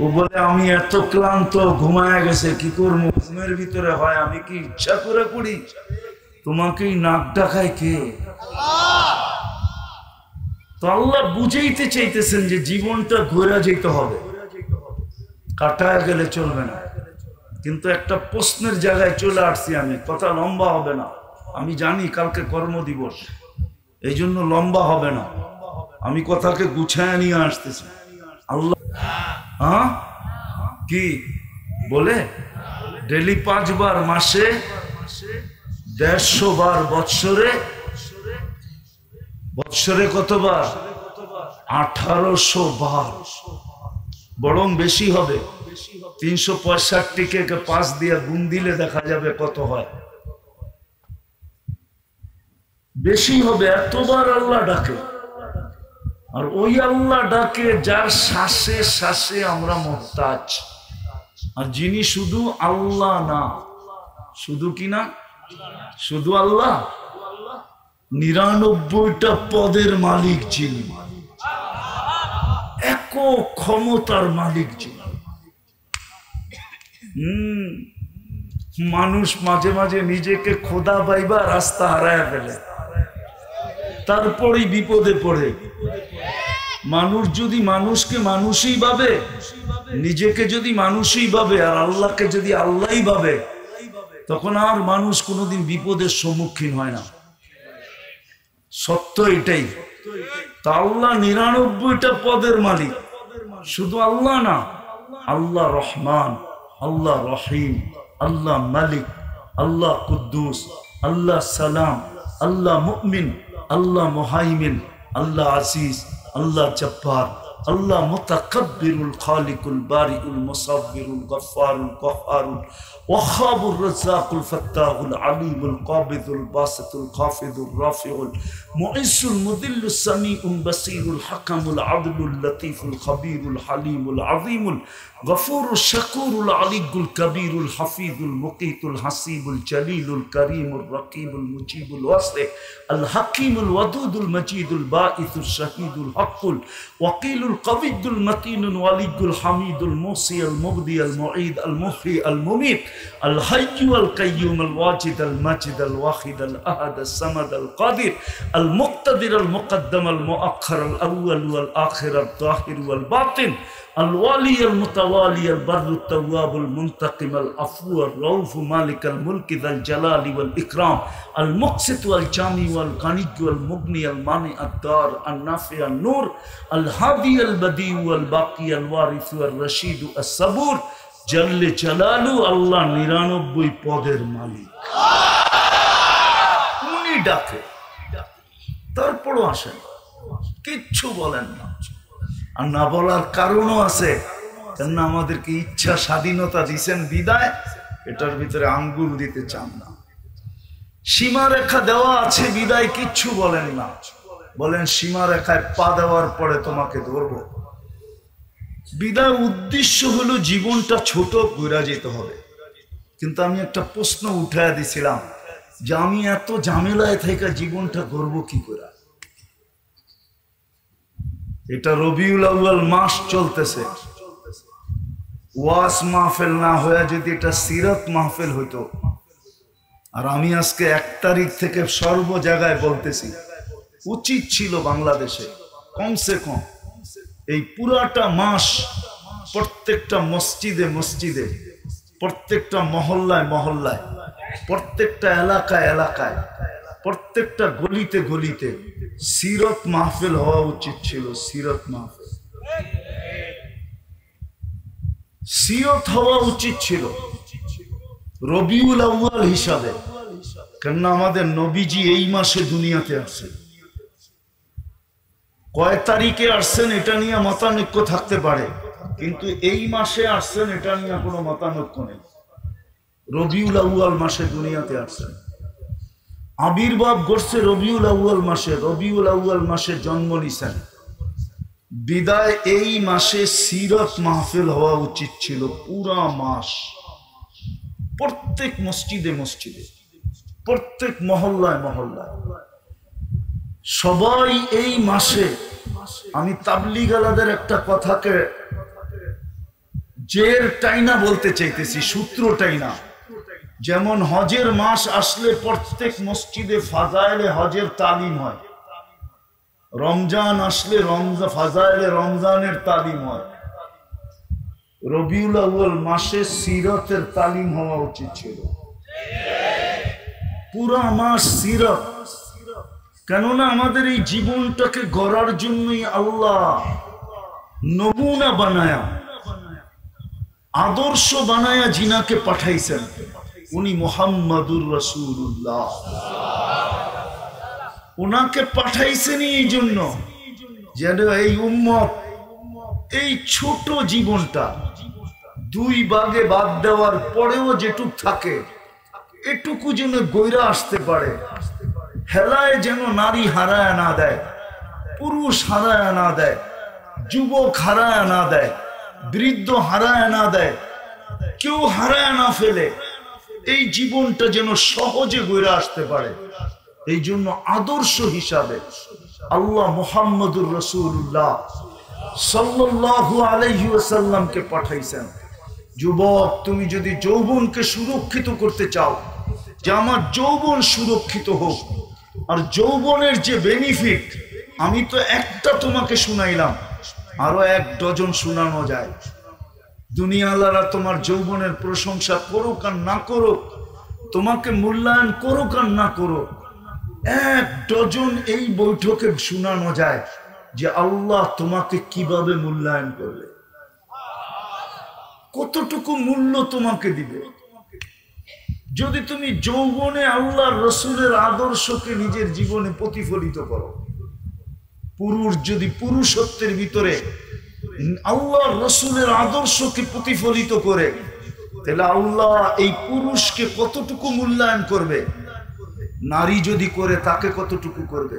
ও বলে আমি এত ক্লান্ত, ঘুমায় গেছে, কি করবো? ঘুমের ভিতরে হয় আমি কি ইচ্ছা করে করি? তোমাকেই নাক ডাকায় কে? তো আল্লাহ বুঝাইতে চাইতেছেন যে জীবনটা ঘোরা যেতে হবে, কাটায় গেলে চলবে না। কিন্তু একটা প্রশ্নের জায়গায় চলে আসছি আমি, কথা লম্বা হবে না। আমি জানি কালকে কর্মদিবস, এই জন্য লম্বা হবে না। আমি কথাকে গুছায় নিয়ে আসতেছি। আল্লাহ কি বলে? ডেলি 5 বার মাসে, 150 বার বৎসরে। বৎসরে কতবার? 1800 বার, বরং বেশি হবে। 365কে 5 দিয়ে গুণ দিলে দেখা যাবে কত হয়। বেশি হবে, এতবার আল্লাহ ডাকে। আর ওই আল্লাহ ডাকে যার শ্বাসে শ্বাসে আমরা মুহতাজ। আর যিনি শুধু আল্লাহ না, শুধু কি না, শুধু আল্লাহ, 99টা পদের মালিক যিনি, একক ক্ষমতার মালিক যিনি। মানুষ মাঝে মাঝে নিজেকে খোদা পাইবা রাস্তা হারায় ফেলে, তারপরেই বিপদে পড়ে। মানুষ যদি মানুষকে মানুষই ভাবে, নিজেকে যদি মানুষই ভাবে, আর আল্লাহকে যদি আল্লাহই ভাবে, তখন আর মানুষ কোনোদিন বিপদের সম্মুখীন হয় না। সত্য এটাই। তা আল্লাহ 99টা পদের মালিক, শুধু আল্লাহ না, আল্লাহ রহমান, আল্লাহ রহিম, আল্লাহ মালিক, আল্লাহ কুদ্দুস, আল্লাহ সালাম, আল্লাহ মুমিন, আল্লাহ মুহাইমিন, আল্লাহ আজিজ, আল্লাহ জব্বার, আল্লাহ মুতাকাব্বিরুল খালিকুল বারিউল মুসাব্বিরুল গফফারুল কহ্হারুল ওয়াহাবুর রাজ্জাকুল ফাত্তাহুল আলিমুল কাবিদুল বাসিতুল খাফিদুর রাফিউল মুইসুল মুদিল্লুস সামিউল বাসিরুল হাকামুল আদলুল লতীফুল খবীরুল হালিমুল আযীমুল গফুরুশ শাকুরুল আলিয়ুল কবীরুল হাফিজুল মুকীতুল হাসিবুল জলিলুল করিমুর রকিবুল মুজিবুল ওয়াসি আল হাকিমুল ওয়াদুদুল মজিদুল বাঈসুশ শাহীদুল হকুল ওয়াকিলুল কবিয়ুল মতিনুল ওয়ালিয়ুল হামিদুল মুসি আল মুবদি আল মুঈদ আল মুহয়ি আল মুমীত আল হাইয়্যু আল কাইয়্যুম আল ওয়াজিদ আল মাজিদ আল ওয়াহিদ আল আহাদ আল সামাদ আল কাদির আল মুক্তাদির আল মুকদ্দম আল মুআখ্খার আল আউয়াল ওয়াল আখির আল যাহির ওয়াল বাতিন আল ওয়ালি আল মুতাওয়ালি আল বাররুত তাওয়াব আল মুনতাকিম আল আফু আল রাউফ মালিক আল মুলক যাল জালালি ওয়াল ইকরাম আল মুকসিত ওয়াল জামি ওয়াল গানি ওয়াল মুগনি আল মানি আদ দার আল নাফি আল নূর আল হাদি আল বদি ওয়াল বাকি আল ওয়ারিস ওয়াল রশিদ আস সাবুর জাল্লে জালালু। আল্লাহ 99 পদের মালিক, উনি ডাকে, তারপরও আসেন, কিচ্ছু বলেন না। আর না বলার কারণও আছে, কেননা আমাদেরকে ইচ্ছা স্বাধীনতা দিয়েছেন বিদায়, এটার ভিতরে আঙ্গুল দিতে চান না। সীমারেখা দেওয়া আছে বিদায় কিচ্ছু বলেন না। বলেন সীমা রেখায় পা দেওয়ার পরে তোমাকে ধরবো। বিদায় উদ্দেশ্য হলো জীবনটা ছোট ঘুরা যেতে হবে। কিন্তু আমি একটা প্রশ্ন উঠাইয়া দিছিলাম যে আমি এত ঝামেলায় থেকে জীবনটা গড়ব কি করে। এটা রবিউল আউয়াল মাস চলতেছে, ওয়াজ মাহফিল না হয়ে যদি এটা সিরাত মাহফিল হইতো, আর আমি আজকে 1 তারিখ থেকে সর্ব জায়গায় বলতেছি, উচিত ছিল বাংলাদেশে কমসে কম এই পুরাটা মাস প্রত্যেকটা মসজিদে মসজিদে, প্রত্যেকটা মহল্লায় মহল্লায়, প্রত্যেকটা এলাকায় এলাকায়, প্রত্যেকটা গলিতে গলিতে সিরত মাহফিল হওয়া উচিত ছিল। সিরত মাহফিল, সিরত হওয়া উচিত ছিল রবিউল আউয়াল হিসাবে। কেননা আমাদের নবীজি এই মাসে দুনিয়াতে আসছেন। কয় তারিখে আসছেন এটা নিয়ে মতানৈক্য থাকতে পারে, কিন্তু এই মাসে আসছেন এটা নিয়ে কোনো মতানৈক্য নেই। রবিউল আউয়াল মাসে দুনিয়াতে আসছেন, আবির্ভাব ঘটছে রবিউল আউয়াল মাসে, রবিউল আউয়াল মাসে জন্ম নিছেন। বিদায় এই মাসে সিরত মাহফিল হওয়া উচিত ছিল পুরা মাস, প্রত্যেক মসজিদে মসজিদে, প্রত্যেক মহল্লায় মহল্লায়। সবাই এই মাসে, আমি তাবলীগ আলাদের একটা কথাকে জের টাইনা বলতে চাইতেছি, সূত্রটাই না। যেমন হজের মাস আসলে প্রত্যেক মসজিদে ফাজাইলে হজের তালিম হয়, রমজান আসলে ফাজাইলে রমজানের তালিম হয়, রবিউল আউয়াল মাসে সিরতের তালিম হওয়া উচিত ছিল পুরা মাস সিরত। কেননা আমাদের এই জীবনটাকে গড়ার জন্যই আল্লাহ নমুনা বানায়া, আদর্শ বানায়া জিনাকে পাঠাইছেন, উনি মুহাম্মাদুর রাসূলুল্লাহ। ওনাকে পাঠাইছেন এই জন্য যেন এই উম্মত এই ছোট জীবনটা 2 ভাগে বাদ দেওয়ার পরেও যেটুক থাকে এটুকু যেন গইরা আসতে পারে। হেলায় যেন নারী হারায় না দেয়, পুরুষ হারায় না দেয়, যুবক হারায় না দেয়, বৃদ্ধ হারায় না দেয়, কেউ হারায় না ফেলে। এই জীবনটা যেন সহজে গইরা আসতে পারে, এই জন্য আদর্শ হিসাবে আল্লাহ মুহাম্মাদুর রাসূলুল্লাহ সাল্লাল্লাহু আলাইহি ওয়াসাল্লামকে পাঠাইছেন। যুবক, তুমি যদি যৌবনকে সুরক্ষিত করতে চাও, যে আমার যৌবন সুরক্ষিত হোক, আর যৌবনের যে বেনিফিট, আমি তো একটা তোমাকে শুনাইলাম, আরো 1 ডজন শোনানো যায়। দুনিয়াওয়ালারা তোমার যৌবনের প্রশংসা করুক আর না করুক, তোমাকে মূল্যায়ন করুক আর না করুক, 1 ডজন এই বৈঠকে শোনানো যায় যে আল্লাহ তোমাকে কিভাবে মূল্যায়ন করবে, কতটুকু মূল্য তোমাকে দিবে। যদি তুমি যৌবনে আল্লাহর রসুলের আদর্শকে নিজের জীবনে প্রতিফলিত করো, পুরুষ যদি পুরুষত্বের ভিতরে আল্লাহর রসুলের আদর্শকে প্রতিফলিত করে, তাহলে আল্লাহ এই পুরুষকে কতটুকু মূল্যায়ন করবে। নারী যদি করে তাকে কতটুকু করবে,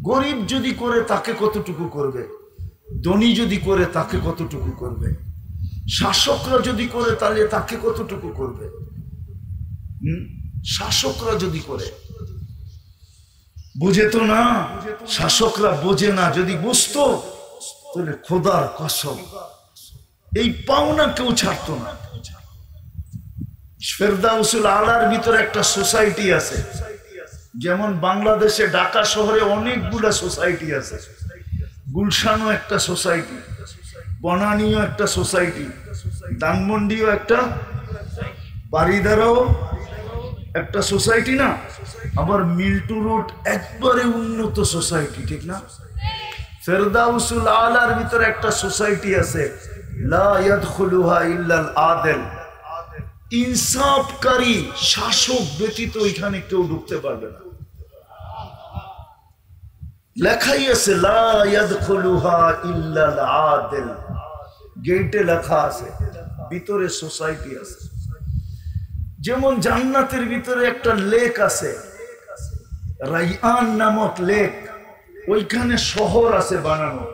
গরিব যদি করে তাকে কতটুকু করবে, ধনী যদি করে তাকে কতটুকু করবে, শাসকরা যদি করে তাহলে তাকে কতটুকু করবে। শাসকরা যদি করে, বুঝে তো না, শাসকরা বোঝে না। যদি বুঝতো তাহলে খোদার কসম এই পাওনা কেউ ছাড়তো না। ফেরদাউসুল আলার ভিতরে একটা সোসাইটি আছে, যেমন বাংলাদেশে ঢাকা শহরে অনেকগুলা সোসাইটি আছে। গুলশানও একটা সোসাইটি, বনানীও একটা সোসাইটি, ধানমন্ডিও একটা, বারিধারাও একটা সোসাইটি না, আবার মিল্টু রোড একবারে উন্নত সোসাইটি, ঠিক না? ফেরদাউসুল আলার ভিতরে একটা সোসাইটি আছে, লা ইয়াদখুলুহা ইল্লাল আদিল, ইনসাফকারী শাসক ব্যতীত এখানে কেউ ঢুকতে পারবে না। লেখাই আছে লা ইয়াদখুলুহা ইল্লাল আদিল, গেটে লেখা আছে, ভিতরে সোসাইটি আছে। যেমন জান্নাতের ভিতরে একটা লেক আছে, রাইয়ান নামক লেক, ওইখানে শহর আছে বানানো,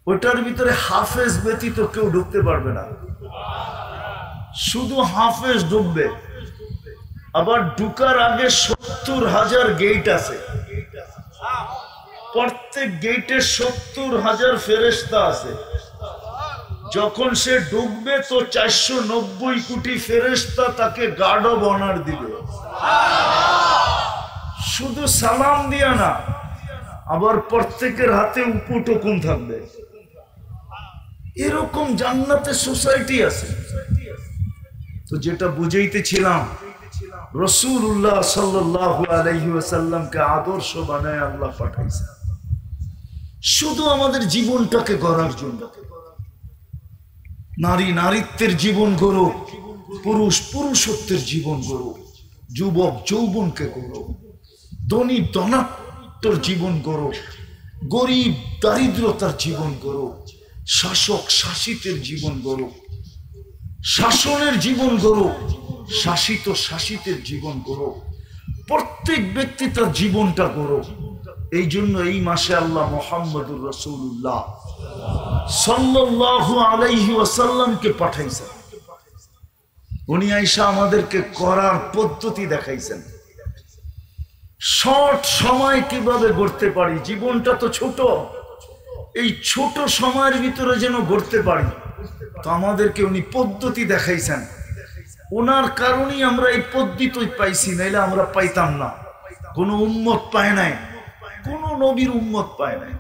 ওইটার ভিতরে হাফেজ ব্যতীত কেউ ঢুকতে পারবে না, শুধু হাফেজ ঢুকবে। আবার ঢুকার আগে 70,000 গেট আছে, প্রত্যেক গেটে 70,000 ফেরেশতা আছে। যখন সে ঢুকবে তো 490 কোটি ফেরেশতা তাকে গার্ড অব অনার দিবে, শুধু সালাম দিয়া না, আবার প্রত্যেকের হাতে উপটোকন থাকবে। এরকম জান্নাতে সোসাইটি আছে। তো যেটা বুঝাইতেছিলাম, রাসূলুল্লাহ সাল্লাল্লাহু আলাইহি ওয়াসাল্লামকে আদর্শ বানায় আল্লাহ পাঠাইছে শুধু আমাদের জীবনটাকে গড়ার জন্য। নারী নারীত্বের জীবন গড়ো, পুরুষ পুরুষত্বের জীবন গড়ো, যুবক যৌবনকে গড়ো, ধনী ধনাত্মর জীবন গড়ো, গরিব দারিদ্রতার জীবন গড়ো, শাসক শাসিতের জীবন গড়ো, শাসনের জীবন গড়ো, শাসিত শাসিতের জীবন গড়ো, প্রত্যেক ব্যক্তি তার জীবনটা গড়ো। এই জন্য এই মাসে আল্লাহ মুহাম্মদুর রাসূলুল্লাহ সাল্লাল্লাহু আলাইহি ওয়াসাল্লামকে পাঠাইছেন। উনি আয়েশা আমাদেরকে করার পদ্ধতি দেখাইছেন, শর্ট সময় কিভাবে গড়তে পারি। জীবনটা তো ছোট, এই ছোট সময়ের ভিতরে যেন গড়তে পারি, তো আমাদেরকে উনি পদ্ধতি দেখাইছেন। ওনার কারণেই আমরা এই পদ্ধতি পাইছি, নাইলে আমরা পাইতাম না। কোনো উম্মত পায় নাই, কোন নবীর উম্মত পায় নাই,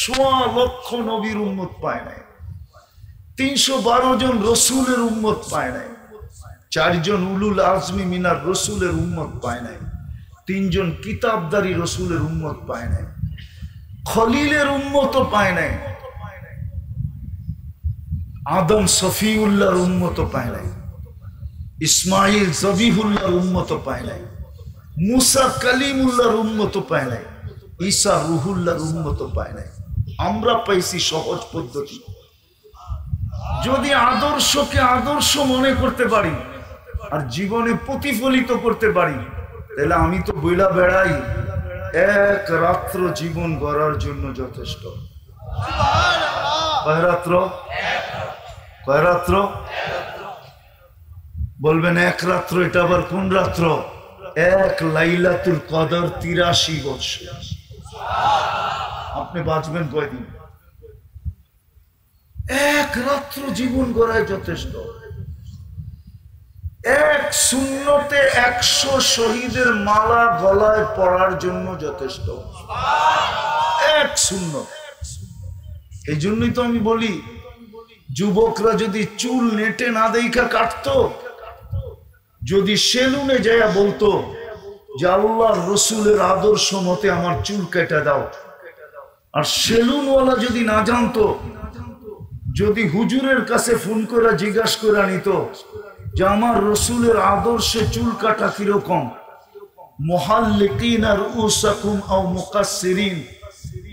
1.25 লক্ষ নবীর উম্মত পায় নাই, 312 জন রসুলের উম্মত পায় নাই, 4 জন উলুল আজমি মিনার রসুলের উম্মত পায় নাই, 3 জন কিতাবদারি রসুলের উম্মত পায় নাই, খলিলের উম্মত পায় নাই, আদম সফিউল্লাহর উম্মত পায় নাই, ইসমাইল জবিহুল্লাহর উম্মত পায় নাই, মুসা কালিমুল্লাহর উম্মত পায় নাই, ঈসা রুহুল্লাহর উম্মত পায় নাই। আমরা পাইছি সহজ পদ্ধতি। যদি আদর্শকে আদর্শ মনে করতে পারি আর জীবনে প্রতিফলিত করতে পারি, তাহলে আমি তো বইলা বেড়াই এক রাত্র জীবন গড়ার জন্য যথেষ্ট। কয় রাত্র? কয় রাত্র বলবেন? এক রাত্র। এটা আবার কোন রাত্র? এক লাইলাতুল কদর 83 বছর। আপনি বাঁচবেন কয়দিন? এক রাত্র জীবন গড়ায় যথেষ্ট। এক সুন্নতে 100 শহীদের মালা গলায় পড়ার জন্য যথেষ্ট। এক সুন্নত। এই জন্যই তো আমি বলি, যুবকরা যদি চুল নেটে না দেখা কাটতো, যদি সেলুনে যায় বলতো যে আল্লাহর রসুলের আদর্শ মতে আমার চুল কেটে দাও, আর সেলুনওয়ালা যদি না জানতো, যদি হুজুরের কাছে ফোন করে জিজ্ঞাসা করে নিত যে আমার রসুলের আদর্শে চুল কাটা কিরকম, মুহাল্লিকিনা রুউসাকুম আও মুকাসসিরিন,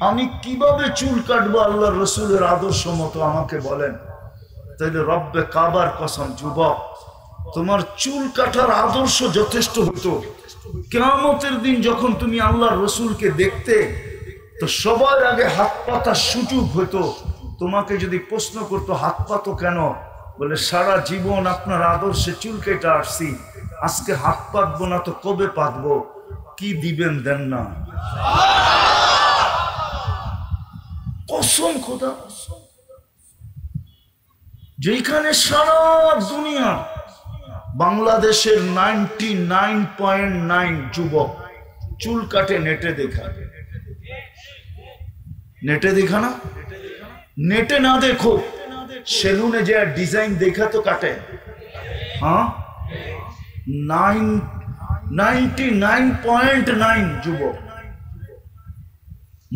আমি কিভাবে চুল কাটবো আল্লাহর রসুলের আদর্শ মতো আমাকে বলেন। তাইলে রব্বে কাবার কসম, যুবক, তোমার চুল কাটার আদর্শ যথেষ্ট হতো। কিয়ামতের দিন যখন তুমি আল্লাহর রসুলকে দেখতে, তো সবার আগে হাত পাতার সুযোগ হতো। তোমাকে যদি প্রশ্ন করতো হাত পাতো কেন, বলে সারা জীবন আপনার আদর্শে চুল কেটে আসছি, আজকে হাত পাতবো না তো কবে পাতবো? কি দিবেন দেন না? কসম খোদা, যেখানে সারা দুনিয়া, বাংলাদেশের 99.9 যুবক চুল কাটে নেটে দেখা। নেটে দেখা না? নেটে না দেখো, সেলুনে যে ডিজাইন দেখা তো কাটে। হ্যাঁ, 99.9 যুবক।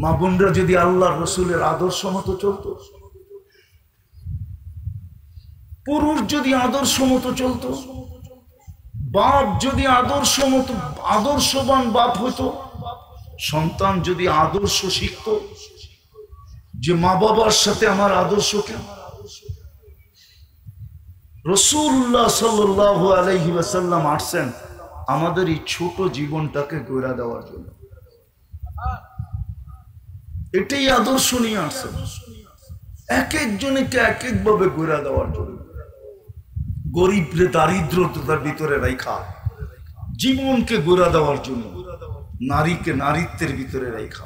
মা বোনরা যদি আল্লাহর রসুলের আদর্শ মতো চলতো, পুরুষ যদি আদর্শ মতো চলতো, বাপ যদি আদর্শ মতো আদর্শবান বাপ হতো, সন্তান যদি আদর্শ শিখত যে মা বাবার সাথে আমার আদর্শ কি। রাসূলুল্লাহ সাল্লাল্লাহু আলাইহি ওয়াসাল্লাম আসছেন আমাদের এই ছোট জীবনটাকে গড়া দেওয়ার জন্য। এটাই আদর্শ নিয়ে আসছেন, এক একজনকে এক এক ভাবে ঘুরে দেওয়ার জন্য। গরিবরে দারিদ্রতার ভিতরে রাখা, জীবনকে ঘুরে দেওয়ার জন্য, নারীকে নারীত্বের ভিতরে রাখা।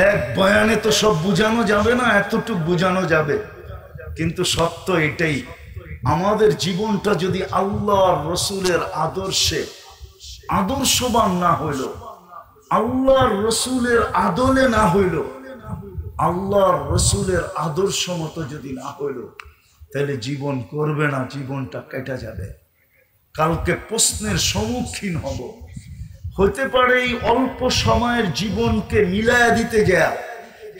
এক বয়ানে তো সব বুঝানো যাবে না, এতটুকু বুঝানো যাবে, কিন্তু সত্য এটাই, আমাদের জীবনটা যদি আল্লাহর রসুলের আদর্শে আদর্শবান না হইল, আল্লাহর রসুলের আদলে না হইল, আল্লাহর রসুলের আদর্শ মতো যদি না হইল, তাহলে জীবন করবে না, জীবনটা কেটে যাবে। কালকে প্রশ্নের সম্মুখীন হব। হতে পারে এই অল্প সময়ের জীবনকে মিলায়া দিতে যায়,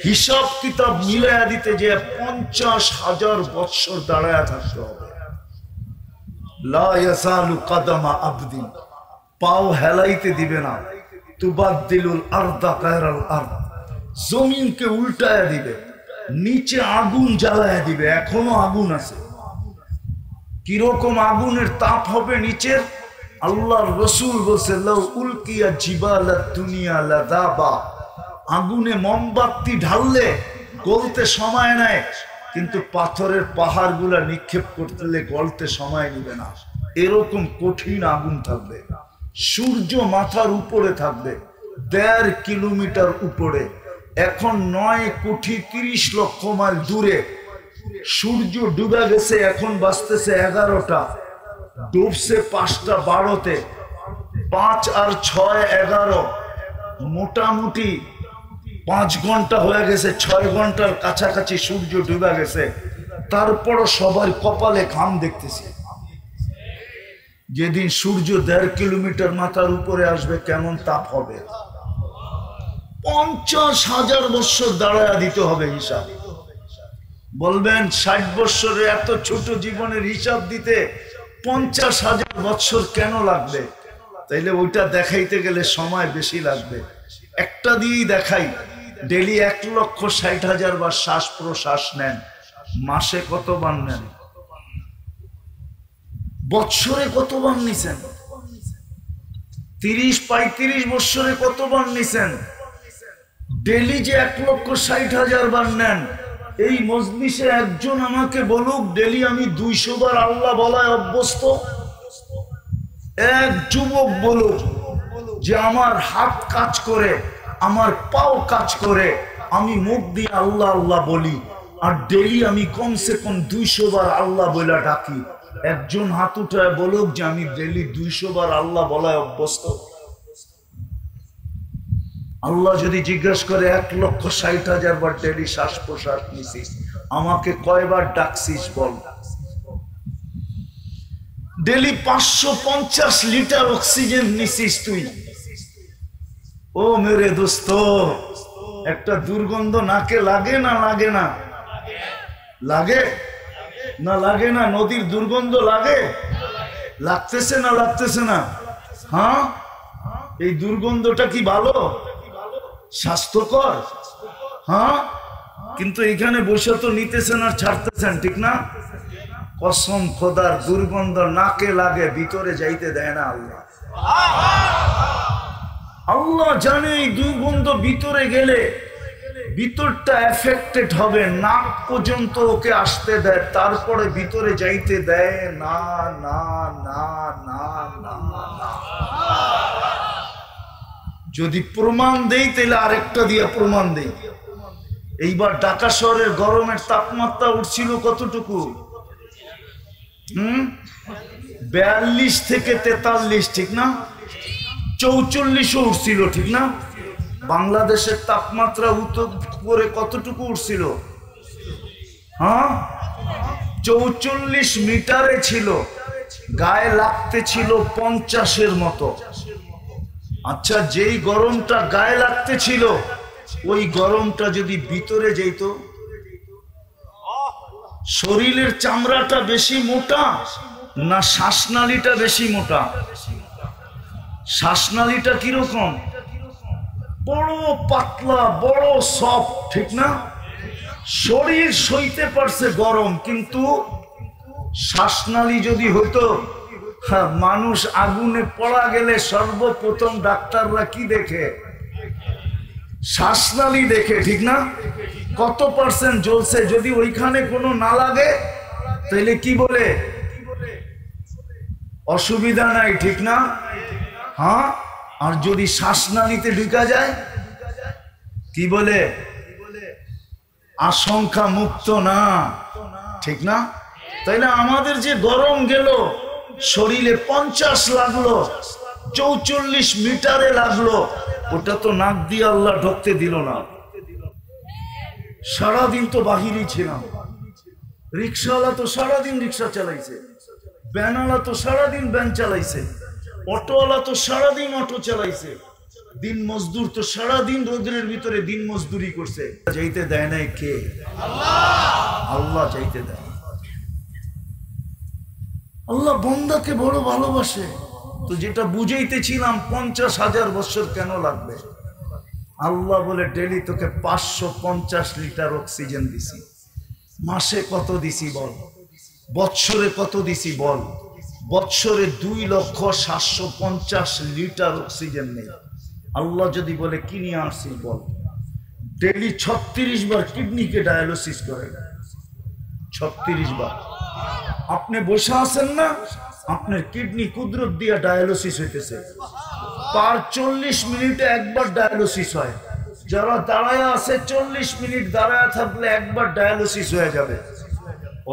হিসাব কিতাব মিলায়া দিতে যায় 50,000 বৎসর দাঁড়ায় থাকতে হবে। লা ইয়াসালু কাদামা আবদিন, পাও হেলাইতে দিবে না। তুবাদ্দিলুল আরদা গায়রাল আরদ, জমিনকে উল্টায়া দিবে, নিচে আগুন জ্বালায়া দিবে, এখনো আগুন আছে। কিরকম আগুনের তাপ হবে নিচের? আল্লাহর রসুল বলছে লাউ উলকিয়া জিবালাত দুনিয়া লাযাবা, আগুনে মোমবাতি ঢাললে গলতে সময় নেয়, কিন্তু পাথরের পাহাড়গুলা নিক্ষেপ করতে গলতে সময় নিবে না। এরকম কঠিন আগুন থাকবে। সূর্য মাথার উপরে থাকবে 1.5 কিলোমিটার উপরে, এখন 9,30,00,000 মাইল দূরে। সূর্য ডুবে গেছে, এখন বাজতেছে 11টা, ডুবছে 5টা 12-তে, 5 আর 6 11, মোটামুটি 5 ঘন্টা হয়ে গেছে, 6 ঘন্টার কাছাকাছি সূর্য ডুবে গেছে। তারপরও সবার কপালে ঘাম দেখতেছে। যেদিন সূর্য 1.5 কিলোমিটার মাথার উপরে আসবে, কেমন তাপ হবে? 50,000 বৎসর দাঁড়ায়া দিতে হবে হিসাব। বলবেন 60 বৎসরের এত ছোট জীবনের হিসাব দিতে 50,000 বৎসর কেন লাগবে? তাইলে ওইটা দেখাইতে গেলে সময় বেশি লাগবে। একটা দিয়েই দেখাই, ডেলি 1,60,000 বার শ্বাস প্রশ্বাস নেন, মাসে কতবার নেন? বৎসরে কতবার নিছেন? 30-35 বৎসরে কতবার নিছেন? ডেলি যে 1,60,000 বার নেন, এই মজলিসে একজন আমাকে বলুক ডেলি আমি 200 বার আল্লাহ বলায় অভ্যস্ত। এক যুবক বলুক যে আমার হাত কাজ করে, আমার পাও কাজ করে, আমি মুখ দিয়ে আল্লাহ আল্লাহ বলি, আর ডেলি আমি কমসে কম 200 বার আল্লাহ বলে ডাকি। একজন হাত উঠায় বলুক যে আমি ডেলি 200 বার আল্লাহ বলায় অভ্যস্ত। আল্লাহ যদি জিজ্ঞাসা করে 1,60,000 বার ডেলি শ্বাস প্রশ্বাস নিছিস, আমাকে কয়বার ডাকছিস বল? ডেলি 550 লিটার অক্সিজেন নিছিস তুই। ও মেরে দোস্ত, একটা দুর্গন্ধ নাকে লাগে না লাগে না? লাগে না লাগে না? নদীর দুর্গন্ধ লাগে? লাগতেছে না লাগতেছে না? হ্যাঁ, এই দুর্গন্ধটা কি ভালো, স্বাস্থ্যকর? হ্যাঁ, কিন্তু এখানে বসে তো নিতেছেন আর ছাড়তেছেন, ঠিক না? কসম খোদার, দুর্গন্ধ নাকে লাগে, ভিতরে যাইতে দেয় না আল্লাহ। আল্লাহ জানে এই দুর্গন্ধ ভিতরে গেলে ভিতরটা এফেক্টেড হবে, নাক পর্যন্ত ওকে আসতে দেয়, তারপরে ভিতরে যাইতে দেয় না না না না না না। যদি প্রমাণ দেই তাহলে আরেকটা দিয়ে প্রমাণ দেই। এইবার ঢাকা শহরের গরমের তাপমাত্রা উঠছিল কতটুকু? 42 থেকে 43, ঠিক না? 44 উঠছিল, ঠিক না? বাংলাদেশের তাপমাত্রা উপরে কতটুকু উঠছিল? হ্যাঁ, 44 মিটারে ছিল, গায়ে লাগতে ছিল 50-এর মতো। আচ্ছা, যেই গরমটা গায়ে লাগতে ছিল, ওই গরমটা যদি ভিতরে যেত, শরীরের চামড়াটা বেশি মোটা না শ্বাসনালীটা বেশি মোটা? শ্বাসনালীটা কিরকম? বড় পাতলা, বড় সফট, ঠিক না? শরীর সইতে পারছে গরম, কিন্তু শ্বাসনালী যদি হইতো, মানুষ আগুনে পড়া গেলে সর্বপ্রথম ডাক্তাররা কি দেখে? শ্বাসনালী দেখে, ঠিক না? কত পার্সেন্ট জ্বলছে, যদি ওইখানে কোনো না লাগে তাহলে কি বলে? অসুবিধা নাই, ঠিক না? হ্যাঁ, আর যদি শ্বাসনালীতে ঢুকা যায় কি বলে? আশঙ্কা মুক্ত না, ঠিক না? তাইলে আমাদের যে গরম গেল শরীরে 50 লাগলো, 44 মিটারে লাগলো, ওটা তো নাক দিয়ে আল্লাহ ঢুকতে দিল না। সারাদিন তো বাহিরেই ছিলাম। রিক্সাওয়ালা তো সারাদিন রিক্সা চালাইছে, ভ্যানওয়ালা তো সারাদিন ভ্যান চালাইছে, অটোওয়ালা তো সারাদিন অটো চালাইছে, দিন মজদুর তো সারাদিন রোদের ভিতরে দিন মজদুরি করছে। যাইতে দেয় নাই কে? আল্লাহ যাইতে দেয়। আল্লাহ বান্দাকে বড় ভালোবাসে। তো যেটা বুঝাইতেছিলাম 50,000 বছর কেন লাগবে? আল্লাহ বলে ডেলি তোকে 550 লিটার অক্সিজেন দিছি। মাসে কত দিছি বল? বৎসরে কত দিছি বল? বৎসরে 2,750,000 লিটার অক্সিজেন নেই। আল্লাহ যদি বলে কি নিয়ে আসছিস বল? ডেলি 36 বার কিডনিকে ডায়ালিসিস করে, 36 বার। আপনি বসে আছেন না, আপনার কিডনি কুদরত দিয়া ডায়ালিসিস হইতেছে। পার 40 মিনিটে একবার ডায়ালিসিস হয়। যারা দাঁড়ায় আছে 40 মিনিট দাঁড়ায় থাকলে একবার ডায়ালিসিস হয়ে যাবে।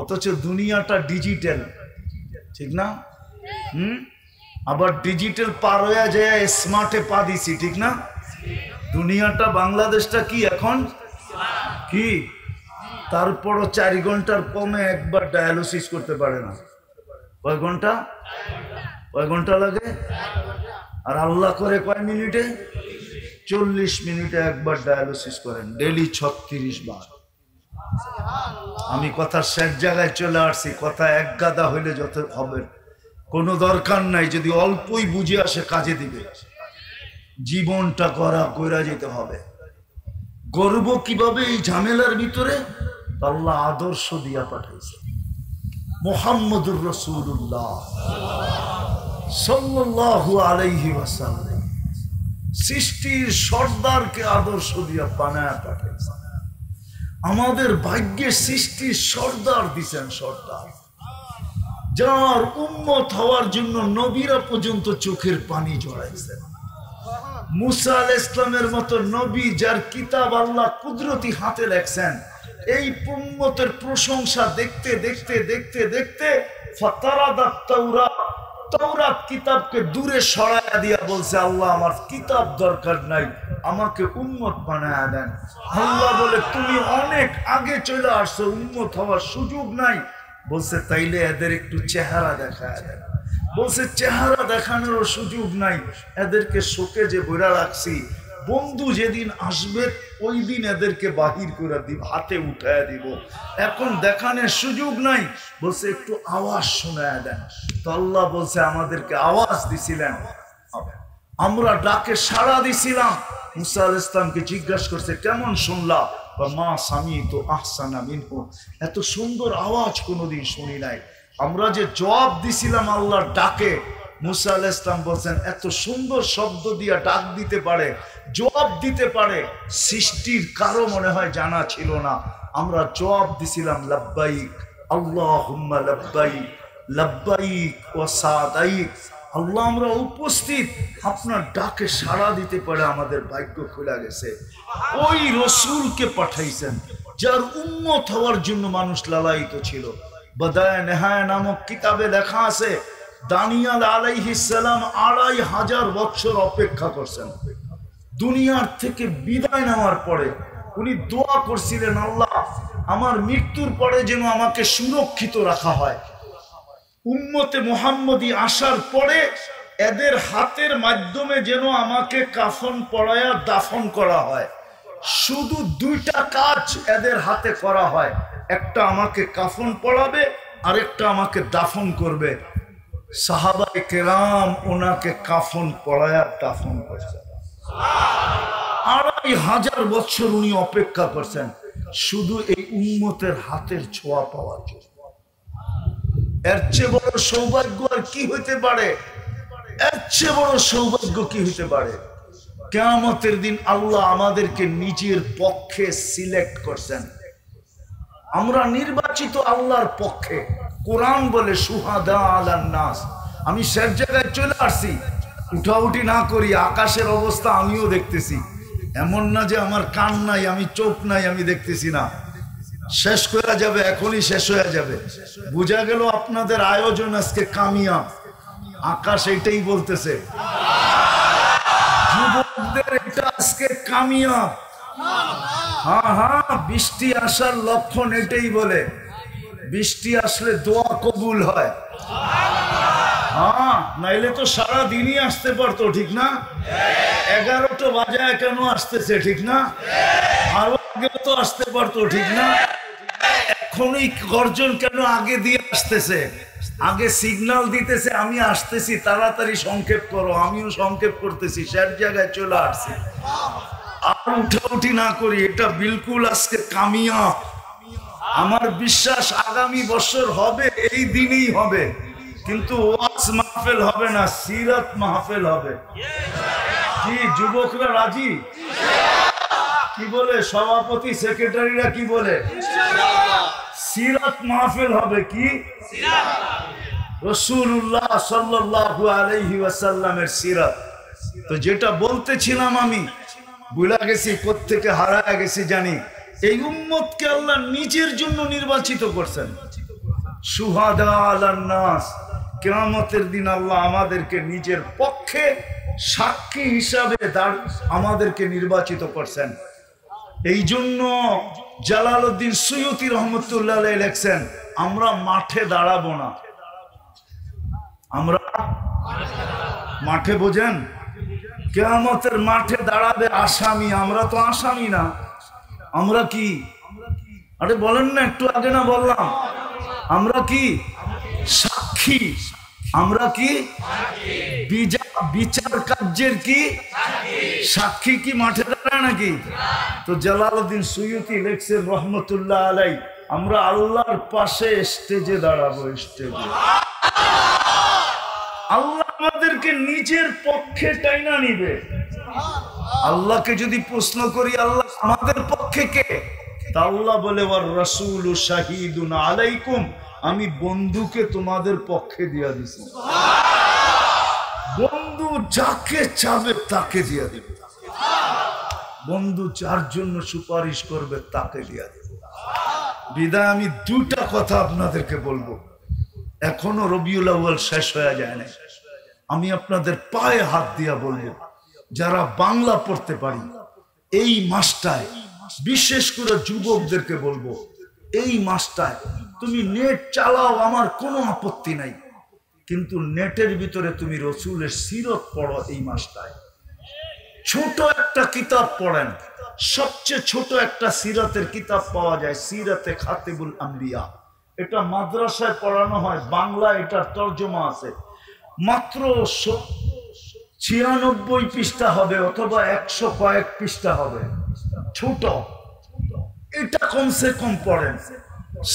অথচ দুনিয়াটা ডিজিটাল, ঠিক না? আবার ডিজিটাল পার হয়ে যায় স্মার্টে পা দিছি, ঠিক না? দুনিয়াটা, বাংলাদেশটা কি এখন কি? তারপরও 4 ঘন্টার কমে একবার ডায়ালিসিস করতে পারে না। কয় ঘন্টা? কয় ঘন্টা লাগে? আর আল্লাহ করে কয় মিনিটে? 40 মিনিটে একবার ডায়ালিসিস করেন, ডেলি 36 বার। আমি কথা শেষ জায়গায় চলে আসছি। কথা এক গাদা হইলে যত হবে, কোনো দরকার নাই। যদি অল্পই বুঝে আসে কাজে দিবে। জীবনটা কইরা যেতে হবে। গর্ব কিভাবে এই ঝামেলার ভিতরে? আল্লাহ আদর্শ দিয়া পাঠাইছে। মুহাম্মদুর রাসূলুল্লাহ সাল্লাল্লাহু আলাইহি ওয়াসাল্লাম সৃষ্টির সর্দারকে আদর্শ দিয়া বানায়া পাঠাইছে। আমাদের ভাগ্যে সৃষ্টির সর্দার দিছেন, সর্দার যার উম্মত হওয়ার জন্য নবীরা পর্যন্ত চোখের পানি জড়াইছেন। মুসা আলাইহিস সালামের মতো নবী যার কিতাব আল্লাহ কুদরতি হাতে লেখছেন, এই উম্মতের প্রশংসা দেখতে দেখতে দেখতে দেখতে ফাতারাদাত তাওরাত, তাওরাত কিতাবকে দূরে সরায়া দিয়া বলছে, আল্লাহ আমার কিতাব দরকার নাই, আমাকে উম্মত বানায়া দেন। আল্লাহ বলে তুমি অনেক আগে চলে আসছো, উম্মত হওয়ার সুযোগ নাই। বলছে তাইলে এদের একটু চেহারা দেখায় দেন। বলছে চেহারা দেখানোর সুযোগ নাই, এদেরকে শোকে যে বইরা রাখছি, বন্ধু যেদিন আসবে ওই দিন এদেরকে বাহির করে দিব, হাতে উঠায় দিব, এখন দেখানোর সুযোগ নাই। বলছে একটু আওয়াজ শোনায় দেন। তো আল্লাহ বলছে আমাদেরকে আওয়াজ দিছিলেন, আমরা ডাকে সাড়া দিছিলাম। মুসা আলাইহিস সালামকে জিজ্ঞাসা করছে কেমন শুনলা? মা সামিতু আহসানা মিনহু, এত সুন্দর আওয়াজ কোনোদিন শুনি নাই। আমরা যে জবাব দিছিলাম আল্লাহর ডাকে, মুসা আলাইহিস সালাম বলছেন এত সুন্দর শব্দ দিয়া ডাক দিতে পারে, জবাব দিতে পারে, সৃষ্টির কারো মনে হয় জানা ছিল না। আমরা জবাব দিছিলাম লাব্বাইক আল্লাহুম্মা লাব্বাইক, লাব্বাইক ওয়া সাদাইক। আল্লাহ আমরা উপস্থিত, আপনার ডাকে সাড়া দিতে পারে আমাদের ভাগ্য খুলে গেছে। ওই রসুলকে পাঠাইছেন যার উম্মত হওয়ার জন্য মানুষ লালায়িত ছিল। বাদায়ে নেহায়া নামক কিতাবে লেখা আছে দানিয়াল আলাইহিস সালাম 2500 বছর অপেক্ষা করছেন। দুনিয়ার থেকে বিদায় নেওয়ার পরে উনি দোয়া করছিলেন, আল্লাহ আমার মৃত্যুর পরে যেন আমাকে সুরক্ষিত রাখা হয়। উম্মতে মুহাম্মদী আসার পরে এদের হাতের মাধ্যমে যেন আমাকে কাফন পরায়া দাফন করা হয়। শুধু 2টা কাজ এদের হাতে করা হয়, একটা আমাকে কাফন পরাবে, আরেকটা আমাকে দাফন করবে। সাহাবায়ে কেরাম ওনাকে কাফন পরায়া দাফন করছেন। 2500 বছর উনি অপেক্ষা করছেন শুধু এই উম্মতের হাতের ছোঁয়া পাওয়ার জন্য। এর চেয়ে বড় সৌভাগ্য আর কি হইতে পারে? এর চেয়ে বড় সৌভাগ্য কি হইতে পারে? কিয়ামতের দিন আল্লাহ আমাদেরকে নিজের পক্ষে সিলেক্ট করছেন। আমরা নির্বাচিত আল্লাহর পক্ষে। কোরআন বলে সুহাদা আলান নাস। আমি শেষ জায়গায় চলে আসছি, উঠাউঠি না করি। আকাশের অবস্থা আমিও দেখতেছি, এমন না যে আমার কান নাই, আমি চোখ নাই, আমি দেখতেছি না। শেষ করা যাবে, এখনই শেষ হয়ে যাবে। বুঝা গেল আপনাদের আয়োজন আজকে কামিয়াব। আকাশ এইটাই বলতেছে, যুবকদের এটা আজকে কামিয়াব। হ্যাঁ হ্যাঁ, বৃষ্টি আসার লক্ষণ এটাই বলে। বৃষ্টি আসলে দোয়া কবুল হয়। হ্যাঁ, নাইলে তো সারা দিনই আসতে পারতো, ঠিক না? 11টা বাজায় কেন আসতেছে, ঠিক না? আরো আগে তো আসতে পারতো, ঠিক না? এখনই গর্জন কেন আগে দিয়ে আসতেছে? আগে সিগন্যাল দিতেছে আমি আসতেছি, তাড়াতাড়ি সংক্ষেপ করো। আমিও সংক্ষেপ করতেছি, শেষ জায়গায় চলে আসছি। আর উঠাউঠি না করি, এটা বিলকুল আজকে কামিয়াব। আমার বিশ্বাস আগামী বছর হবে, এই দিনেই হবে, কিন্তু ওয়াজ মাহফিল হবে না, সিরাত মাহফিল হবে। কি যুবকরা রাজি? কি বলে সভাপতি, সেক্রেটারিরা কি বলে? সিরাত মাহফিল হবে। কি? রাসূলুল্লাহ সাল্লাল্লাহু আলাইহি ওয়াসাল্লামের সিরাত। তো যেটা বলতেছিলাম আমি ভুলে গেছি, কোত্থেকে হারায় গেছি জানি। এই উম্মতকে আল্লাহ নিজের জন্য নির্বাচিত করছেন। সুহাদা আলান নাস। কিয়ামতের দিন আল্লাহ আমাদেরকে নিজের পক্ষে সাক্ষী হিসাবে আমাদেরকে নির্বাচিত করছেন। এই জন্য জালালউদ্দিন সুয়ুতি রহমতুল্লাহ আলাইহি লেখছেন, আমরা মাঠে দাঁড়াবো না। আমরা মাঠে, বোঝেন? কিয়ামতের মাঠে দাঁড়াবে আসামি, আমরা তো আসামি না। আমরা কি? আরে বলেন না, একটু আগে না বললাম আমরা কি? সাক্ষী। আমরা কি? বিচার কার্যের কি সাক্ষী? কি মাঠে দাঁড়ায় নাকি? তো জালালউদ্দিন সুয়ুতি লেখছেন রহমতুল্লাহ আলাইহি, আমরা আল্লাহর পাশে স্টেজে দাঁড়াবো। স্টেজে আল্লাহ আমাদেরকে নিজের পক্ষে টাইনা নিবে। আল্লাহকে যদি প্রশ্ন করি আল্লাহ আমাদের পক্ষে কে, তা আল্লাহ বলে ওয়ার রাসূলু শাহীদুন আলাইকুম, আমি বন্ধুকে তোমাদের পক্ষে দিয়া দিছি। বন্ধু যাকে চাবে তাকে দিয়া দিবে। বন্ধু যার জন্য সুপারিশ করবে তাকে দিয়া দিবে। বিদায় আমি দুটা কথা আপনাদেরকে বলবো। এখনো রবিউল আউয়াল শেষ হয়ে যায় না। আমি আপনাদের পায়ে হাত দিয়া বলবো, যারা বাংলা পড়তে পারি এই মাসটায়, বিশেষ করে যুবকদেরকে বলবো, এই মাসটায় তুমি নেট চালাও, আমার কোনো আপত্তি নাই, কিন্তু নেটের ভিতরে তুমি রসুলের সিরত পড়ো। এই মাসটায় ছোট একটা কিতাব পড়েন, সবচেয়ে ছোট একটা সিরাতের কিতাব পাওয়া যায়, সিরাতে খাতিবুল আম্বিয়া। এটা মাদ্রাসায় পড়ানো হয়, বাংলা এটার তর্জমা আছে। মাত্র 96 পৃষ্ঠা হবে, অথবা 100 কয়েক পৃষ্ঠা হবে, ছোট। এটা কমসে কম পড়েন।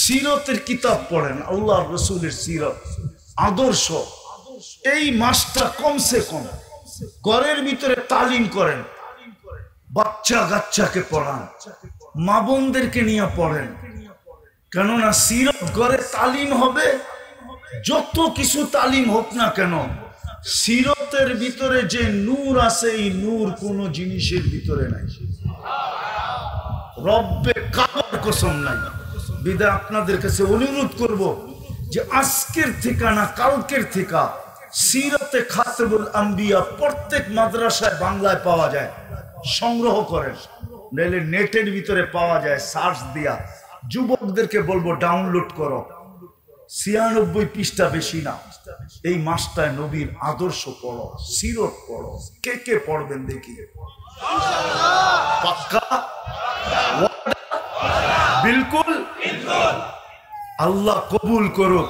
সিরতের কিতাব পড়েন, আল্লাহ রসুলের সিরত, আদর্শ। এই মাসটা কমসে কম ঘরের ভিতরে তালিম করেন, বাচ্চা কাচ্চাকে পড়ান, মা বোনদেরকে নিয়ে পড়েন। কেননা সিরত ঘরে তালিম হবে, যত কিছু তালিম হোক না কেন, সিরতের ভিতরে যে নূর আছে, এই নূর কোন জিনিসের ভিতরে নাই। রব্বে কাবার কসম নাই। বিদায় আপনাদের কাছে অনুরোধ করব যে আজকের ঠিকানা, কালকের ঠিকা সিরতে খাতিবুল আম্বিয়া প্রত্যেক মাদ্রাসায় বাংলায় পাওয়া যায়, সংগ্রহ করেন। নাহলে নেটের ভিতরে পাওয়া যায়, সার্চ দিয়া। যুবকদেরকে বলবো ডাউনলোড করো। 96 পৃষ্ঠা, বেশি না। এই মাসটায় নবীর আদর্শ পড়ো, সিরত পড়ো। কে কে পড়বেন দেখি? পাক্কা? বিলকুল। আল্লাহ কবুল করুক।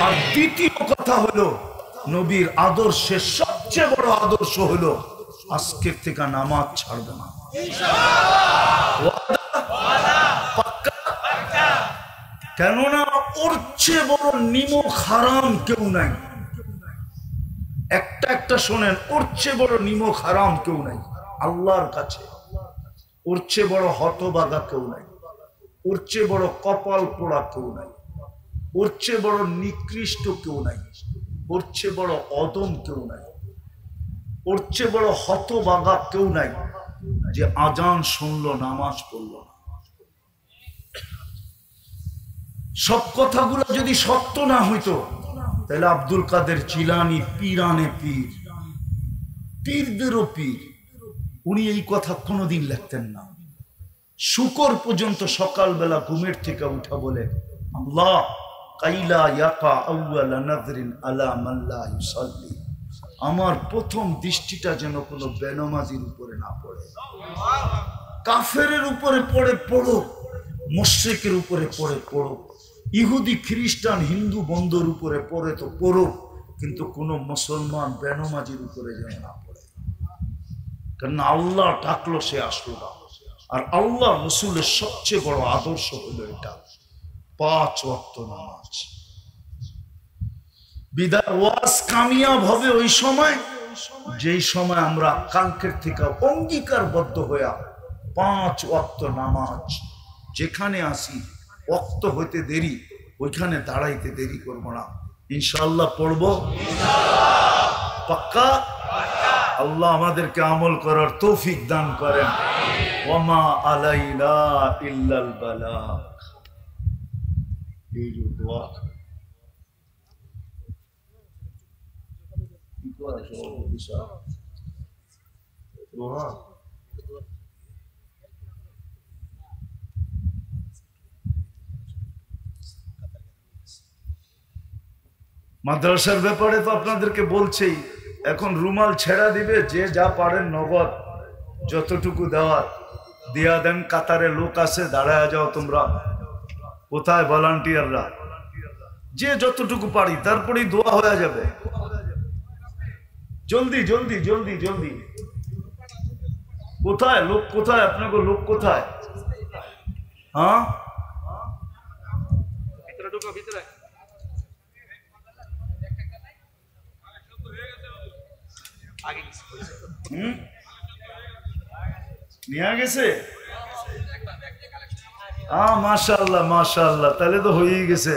আর দ্বিতীয় কথা হলো, নবীর আদর্শের সবচেয়ে বড় আদর্শ হলো আজকের থেকে নামাজ ছাড়বে না। কেননা ওর চেয়ে বড় নিমক হারাম কেউ নাই। একটা শোনেন, ওর চেয়ে বড় নিমক হারাম কেউ নাই। আল্লাহর কাছে। ওর চেয়ে বড় হতভাগা কেউ নাই, ওর চেয়ে বড় কপাল পোড়া কেউ নাই, ওর চেয়ে বড় নিকৃষ্ট কেউ নাই, ওর চেয়ে বড় অদম কেউ নাই, ওর চেয়ে বড় হতভাগা কেউ নাই যে আজান শুনলো নামাজ পড়লো না। সব কথাগুলো যদি সত্য না হইতো তাহলে আব্দুল কাদের জিলানী পীরানে পীর, পীরদেরও পীর, উনি এই কথা কোনোদিন লিখতেন না। শুকর পর্যন্ত সকালবেলা ঘুমের থেকে উঠা বলে, আল্লাহ কাইলা ইয়াকা আউয়ালা নাযরিন আলা মান লা ইউসাল্লি, আমার প্রথম দৃষ্টিটা যেন কোনো বেনামাজির উপরে না পড়ে। কাফেরের উপরে পড়ে পড়ো, মুশরিকের উপরে পড়ে পড়ো, ইহুদি খ্রিস্টান হিন্দু বন্ধুর উপরে পড়ে তো পড়ো, কিন্তু কোনো মুসলমান বেনামাজির উপরে যেন না পড়ে। কারণ আল্লাহ ডাকলো সে আসলো না। আর আল্লাহ রসুলের সবচেয়ে বড় আদর্শ হলো এটা, 5 ওয়াক্ত নামাজ। বিদায় ওয়াজ কামিয়াব হবে ওই সময় যেই সময় আমরা কালকের থেকে অঙ্গীকারবদ্ধ হইয়া 5 ওয়াক্ত নামাজ যেখানে আসি ওয়াক্ত হইতে দেরি ওইখানে দাঁড়াইতে দেরি করবো না, ইনশাআল্লাহ পড়বো পাক্কা। আল্লাহ আমাদেরকে আমল করার তৌফিক দান করেন। ওয়ামা আলাইনা ইল্লাল বালাগ। এই যে দোয়া কি করে দিশা দোয়া মাদ্রাসার ব্যাপারে তো আপনাদেরকে বলছেই, এখন রুমাল ছেড়া দিবে, যে যা পারেন নগদ যতটুকু দেওয়ার দিয়া দেন। কাতারে লোক আছে, দাঁড়ায় যাও তোমরা। কোথায় ভলান্টিয়াররা? যে যতটুকু পারি, তারপরেই দোয়া হয়ে যাবে। জলদি জলদি জলদি জলদি। কোথায় লোক? কোথায় আপনাকে লোক? কোথায়? হ্যাঁ ভিতরে নিয়ে গেছে। মাশাআল্লাহ মাশাআল্লাহ, তাহলে তো হয়েই গেছে।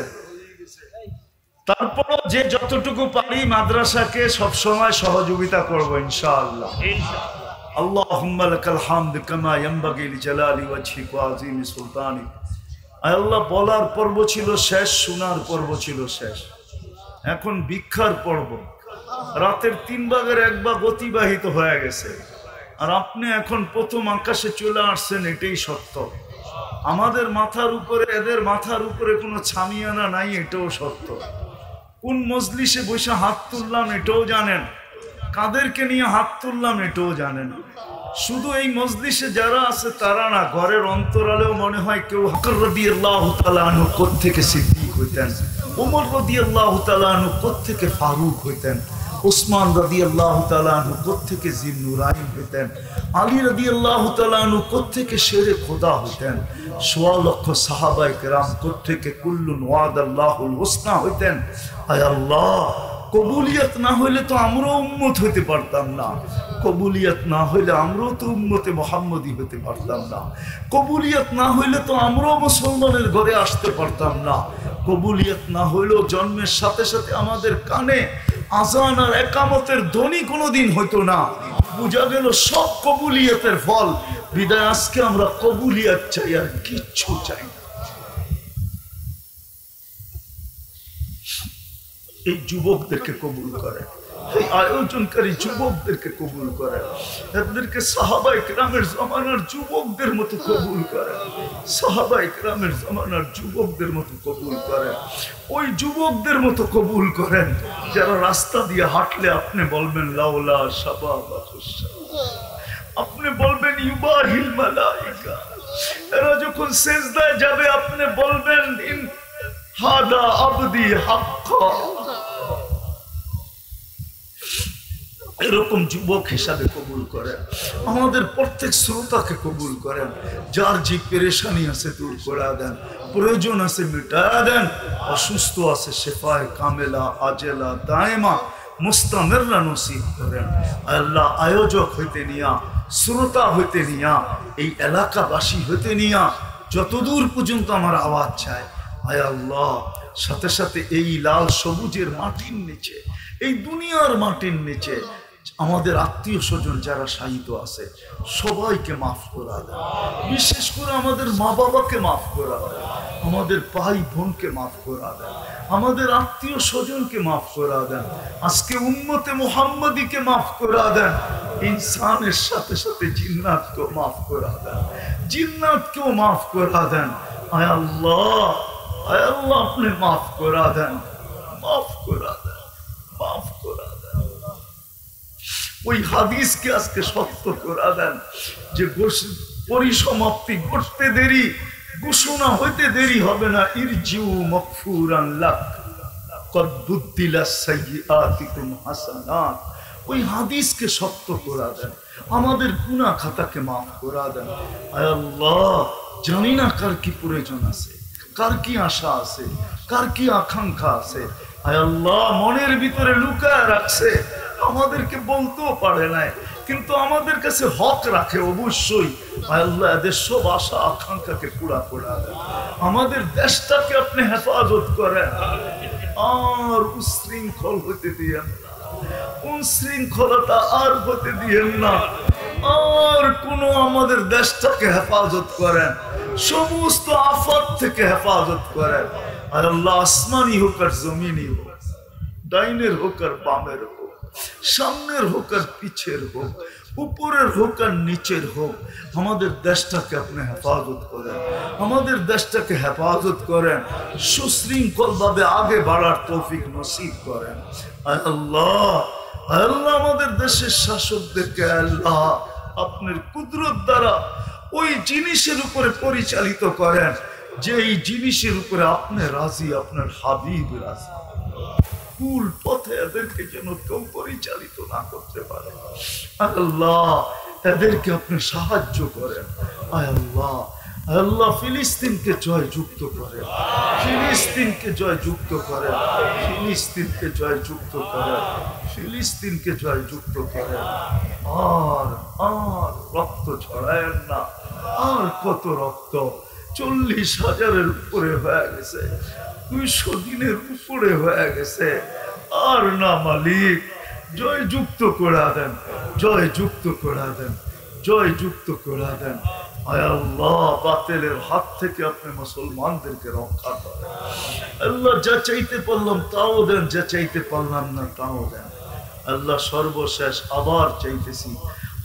তারপর যে যতটুকু পারি মাদ্রাসাকে সবসময় সহযোগিতা করবো ইনশাআল্লাহ। আল্লাহুম্মা লাকাল হামদ কামা ইয়ানবাগি লিজালালি ওয়াজহিকা ওয়া আযীমি সুলতানিক। আল্লাহ বলার পর্ব ছিল শেষ, শোনার পর্ব ছিল শেষ, এখন ভিক্ষার পর্ব। রাতের 3 ভাগের 1 ভাগ অতিবাহিত হয়ে গেছে, আর আপনি এখন প্রথম আকাশে চলে আসছেন, এটাই সত্য। আমাদের মাথার উপরে, এদের মাথার উপরে কোনো ছামিয়ানা নাই, এটাও সত্য। কোন মজলিসে বসে হাত তুললাম এটাও জানেন, কাদেরকে নিয়ে হাত তুললাম এটাও জানেন। শুধু এই মজলিসে যারা আছে তারা না, ঘরের অন্তরালেও মনে হয় কেউ বকর রাদিয়াল্লাহু তাআলা আনহু কোত্থেকে সিদ্দিক হইতেন, ওমর রাদিয়াল্লাহু তাআলা আনহু কোত্থেকে ফারুক হইতেন, উসমান রাদিয়াল্লাহু তাআলা আনহু কোত্থেকে জিন্নুরাইন হইতেন, আলী রাদিয়াল্লাহু তাআলা আনহু কোত্থেকে শেরে খোদা হইতেন, ১৬ লক্ষ সাহাবায়ে কেরাম কোত্থেকে কুল্লুন ওয়াদাল্লাহুল হুসনা হইতেন। আয় আল্লাহ, কবুলিয়ত না হইলে তো আমরাও উম্মত হইতে পারতাম না, কবুলিয়ত না হইলে আমরাও তো উম্মতে মুহাম্মদী হইতে পারতাম না, কবুলিয়ত না হইলে তো আমরাও মুসলমানের ঘরে আসতে পারতাম না, কবুলিয়ত না হইলেও জন্মের সাথে সাথে আমাদের কানে আজান আর একামতের ধ্বনি কোনোদিন হইতো না। বুঝা গেল সব কবুলিয়তের ফল। বিদায় আজকে আমরা কবুলিয়ত চাই, আর কিচ্ছু চাই না। এই যুবকদেরকে কবুল করে, এই আয়োজনকারী যুবকদেরকে কবুল করে, এদেরকে সাহাবায়ে কেরামের জামানার যুবকদের মতো কবুল করে, সাহাবায়ে কেরামের জামানার যুবকদের মতো কবুল করেন, ওই যুবকদের মতো কবুল করেন যারা রাস্তা দিয়ে হাঁটলে আপনি বলবেন লাউলা শাবাবাতুস শাবাব, আপনি বলবেন ইউবাহিল মালাইকা, এরা যখন সিজদায় যাবে আপনি বলবেন ইন হাদা আবদি হাক্কা। এরকম যুবক হিসাবে কবুল করেন, আমাদের প্রত্যেক শ্রোতাকে কবুল করেন, যার যে পেরেশানি আছে দূর করে দেন, প্রয়োজন আছে মিটায়া দেন, অসুস্থ আছে শেফায়ে কামেলা আজেলা দায়েমা মুস্তামিররা নসিব করেন। আল্লাহ আয়োজক হইতে নিয়া শ্রোতা হইতে নিয়া, এই এলাকাবাসী হইতে নিয়া যতদূর পর্যন্ত আমার আওয়াজ চায়, আয় আল্লাহ, সাথে সাথে এই লাল সবুজের মাটির নিচে, এই দুনিয়ার মাটির নিচে আমাদের আত্মীয় স্বজন যারা শায়িত আছে সবাইকে মাফ করা দেন। বিশেষ করে আমাদের মা বাবাকে মাফ করা দেন, আমাদের ভাই বোনকে মাফ করা দেন, আমাদের আত্মীয় স্বজনকে মাফ করা দেন, আজকে উম্মতে মুহাম্মাদীকে মাফ করা দেন। ইনসানের সাথে সাথে জিন্নাতকেও মাফ করা দেন, জিন্নাতকেও মাফ করা দেন। আয় আল্লাহ, আয় আল্লাহ, আপনি মাফ করা দেন, মাফ করা দেন, মাফ করা দেন। ওই হাদিসকে আজকে সত্য করা দেন যে পরিসমাপ্তি ঘটতে দেরি, ঘোষণা হইতে দেরি হবে না। ইরজিউ মাগফুরান লাক কদ বুদ্দিলাস সাইয়্যাতিকুম হাসানাত। ওই হাদিসকে সত্য করা দেন, আমাদের গুনাহ খাতাকে মাফ করা দেন। আয় আল্লাহ, জানি না কার কি প্রয়োজন আছে, কার কি আশা আছে, কার কি আকাঙ্ক্ষা আছে। আয় আল্লাহ, মনের ভিতরে লুকায় রাখছে, আমাদেরকে বলতেও পারে নাই, কিন্তু আমাদের কাছে হক রাখে অবশ্যই। আয় আল্লাহ, এদের সব আশা আকাঙ্ক্ষাকে পুরা করে দেন। আমাদের দেশটাকে আপনি হেফাজত করেন, আর উশৃঙ্খল হতে দিয়েন না, উশৃঙ্খলতা আর হতে দিয়েন না। আর কোন আমাদের দেশটাকে হেফাজত করেন, সমস্ত আফত থেকে হেফাজত করেন। আর আল্লাহ, আসমানি হোক আর জমিনি হোক, ডাইনের হোক আর বামের হোক, সামনের হোক আর পিছের হোক, উপরের হোক আর নিচের হোক, আমাদের দেশটাকে আপনি হেফাজত করেন, আমাদের দেশটাকে হেফাজত করেন, সুশৃঙ্খল ভাবে আগে বাড়ার তৌফিক নসিব করেন। আয় আল্লাহ, আয় আল্লাহ, আমাদের দেশের শাসকদেরকে আল্লাহ আপনার কুদরত দ্বারা ওই জিনিসের উপরে পরিচালিত করেন যে এই জিনিসের উপরে আপনি রাজি, আপনার হাবিব রাজি। ভুল পথে এদেরকে যেন কেউ পরিচালিত না করতে পারে। আল্লাহ, এদেরকে আপনি সাহায্য করেন। আয় আল্লাহ, আল্লাহ, ফিলিস্তিনকে জয়যুক্ত করেন, ফিলিস্তিনকে জয়যুক্ত করেন, ফিলিস্তিনকে জয়যুক্ত করেন, ফিলিস্তিনকে জয়যুক্ত করেন। আর আর রক্ত ছড়ায়েন না, আর কত রক্ত, 40,000-এর উপরে হয়ে গেছে, 200 দিনের উপরে হয়ে গেছে। আর না মালিক, জয়যুক্ত করে দেন, জয়যুক্ত করে দেন, জয়যুক্ত করে দেন। আয় আল্লাহ, বাতিলের হাত থেকে আপনি মুসলমানদেরকে রক্ষা করেন। আল্লাহ, যা চাইতে পারলাম তাও দেন, যা চাইতে পারলাম না তাও দেন। আল্লাহ, সর্বশেষ আবার চাইতেছি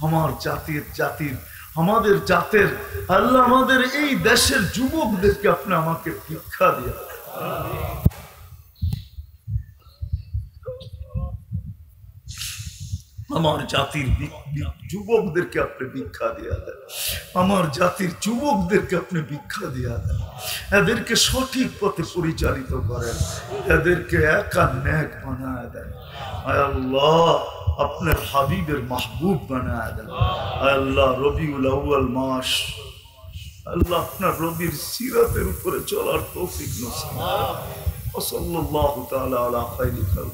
আমার জাতির আমাদের জাতের আল্লাহ, আমাদের এই দেশের যুবকদেরকে আপনি আমাকে ভিক্ষা দিয়ে, আমার জাতির যুবকদেরকে আপনি ভিক্ষা দিয়া দেন, আমার জাতির যুবকদেরকে আপনি ভিক্ষা দিয়া দেন। এদেরকে সঠিক পথে পরিচালিত করেন, এদেরকে একা নেক বানায় দেন। আয় আল্লাহ, আপনার হাবিবের মাহবুব বানায় দেন। আয় আল্লাহ, রবিউল আউয়াল মাস, আল্লাহ আপনার রবির সিরাতের উপরে চলার তৌফিক নসিব করেন। ওয়া সাল্লাল্লাহু তাআলা আলা খায়রি খালকি।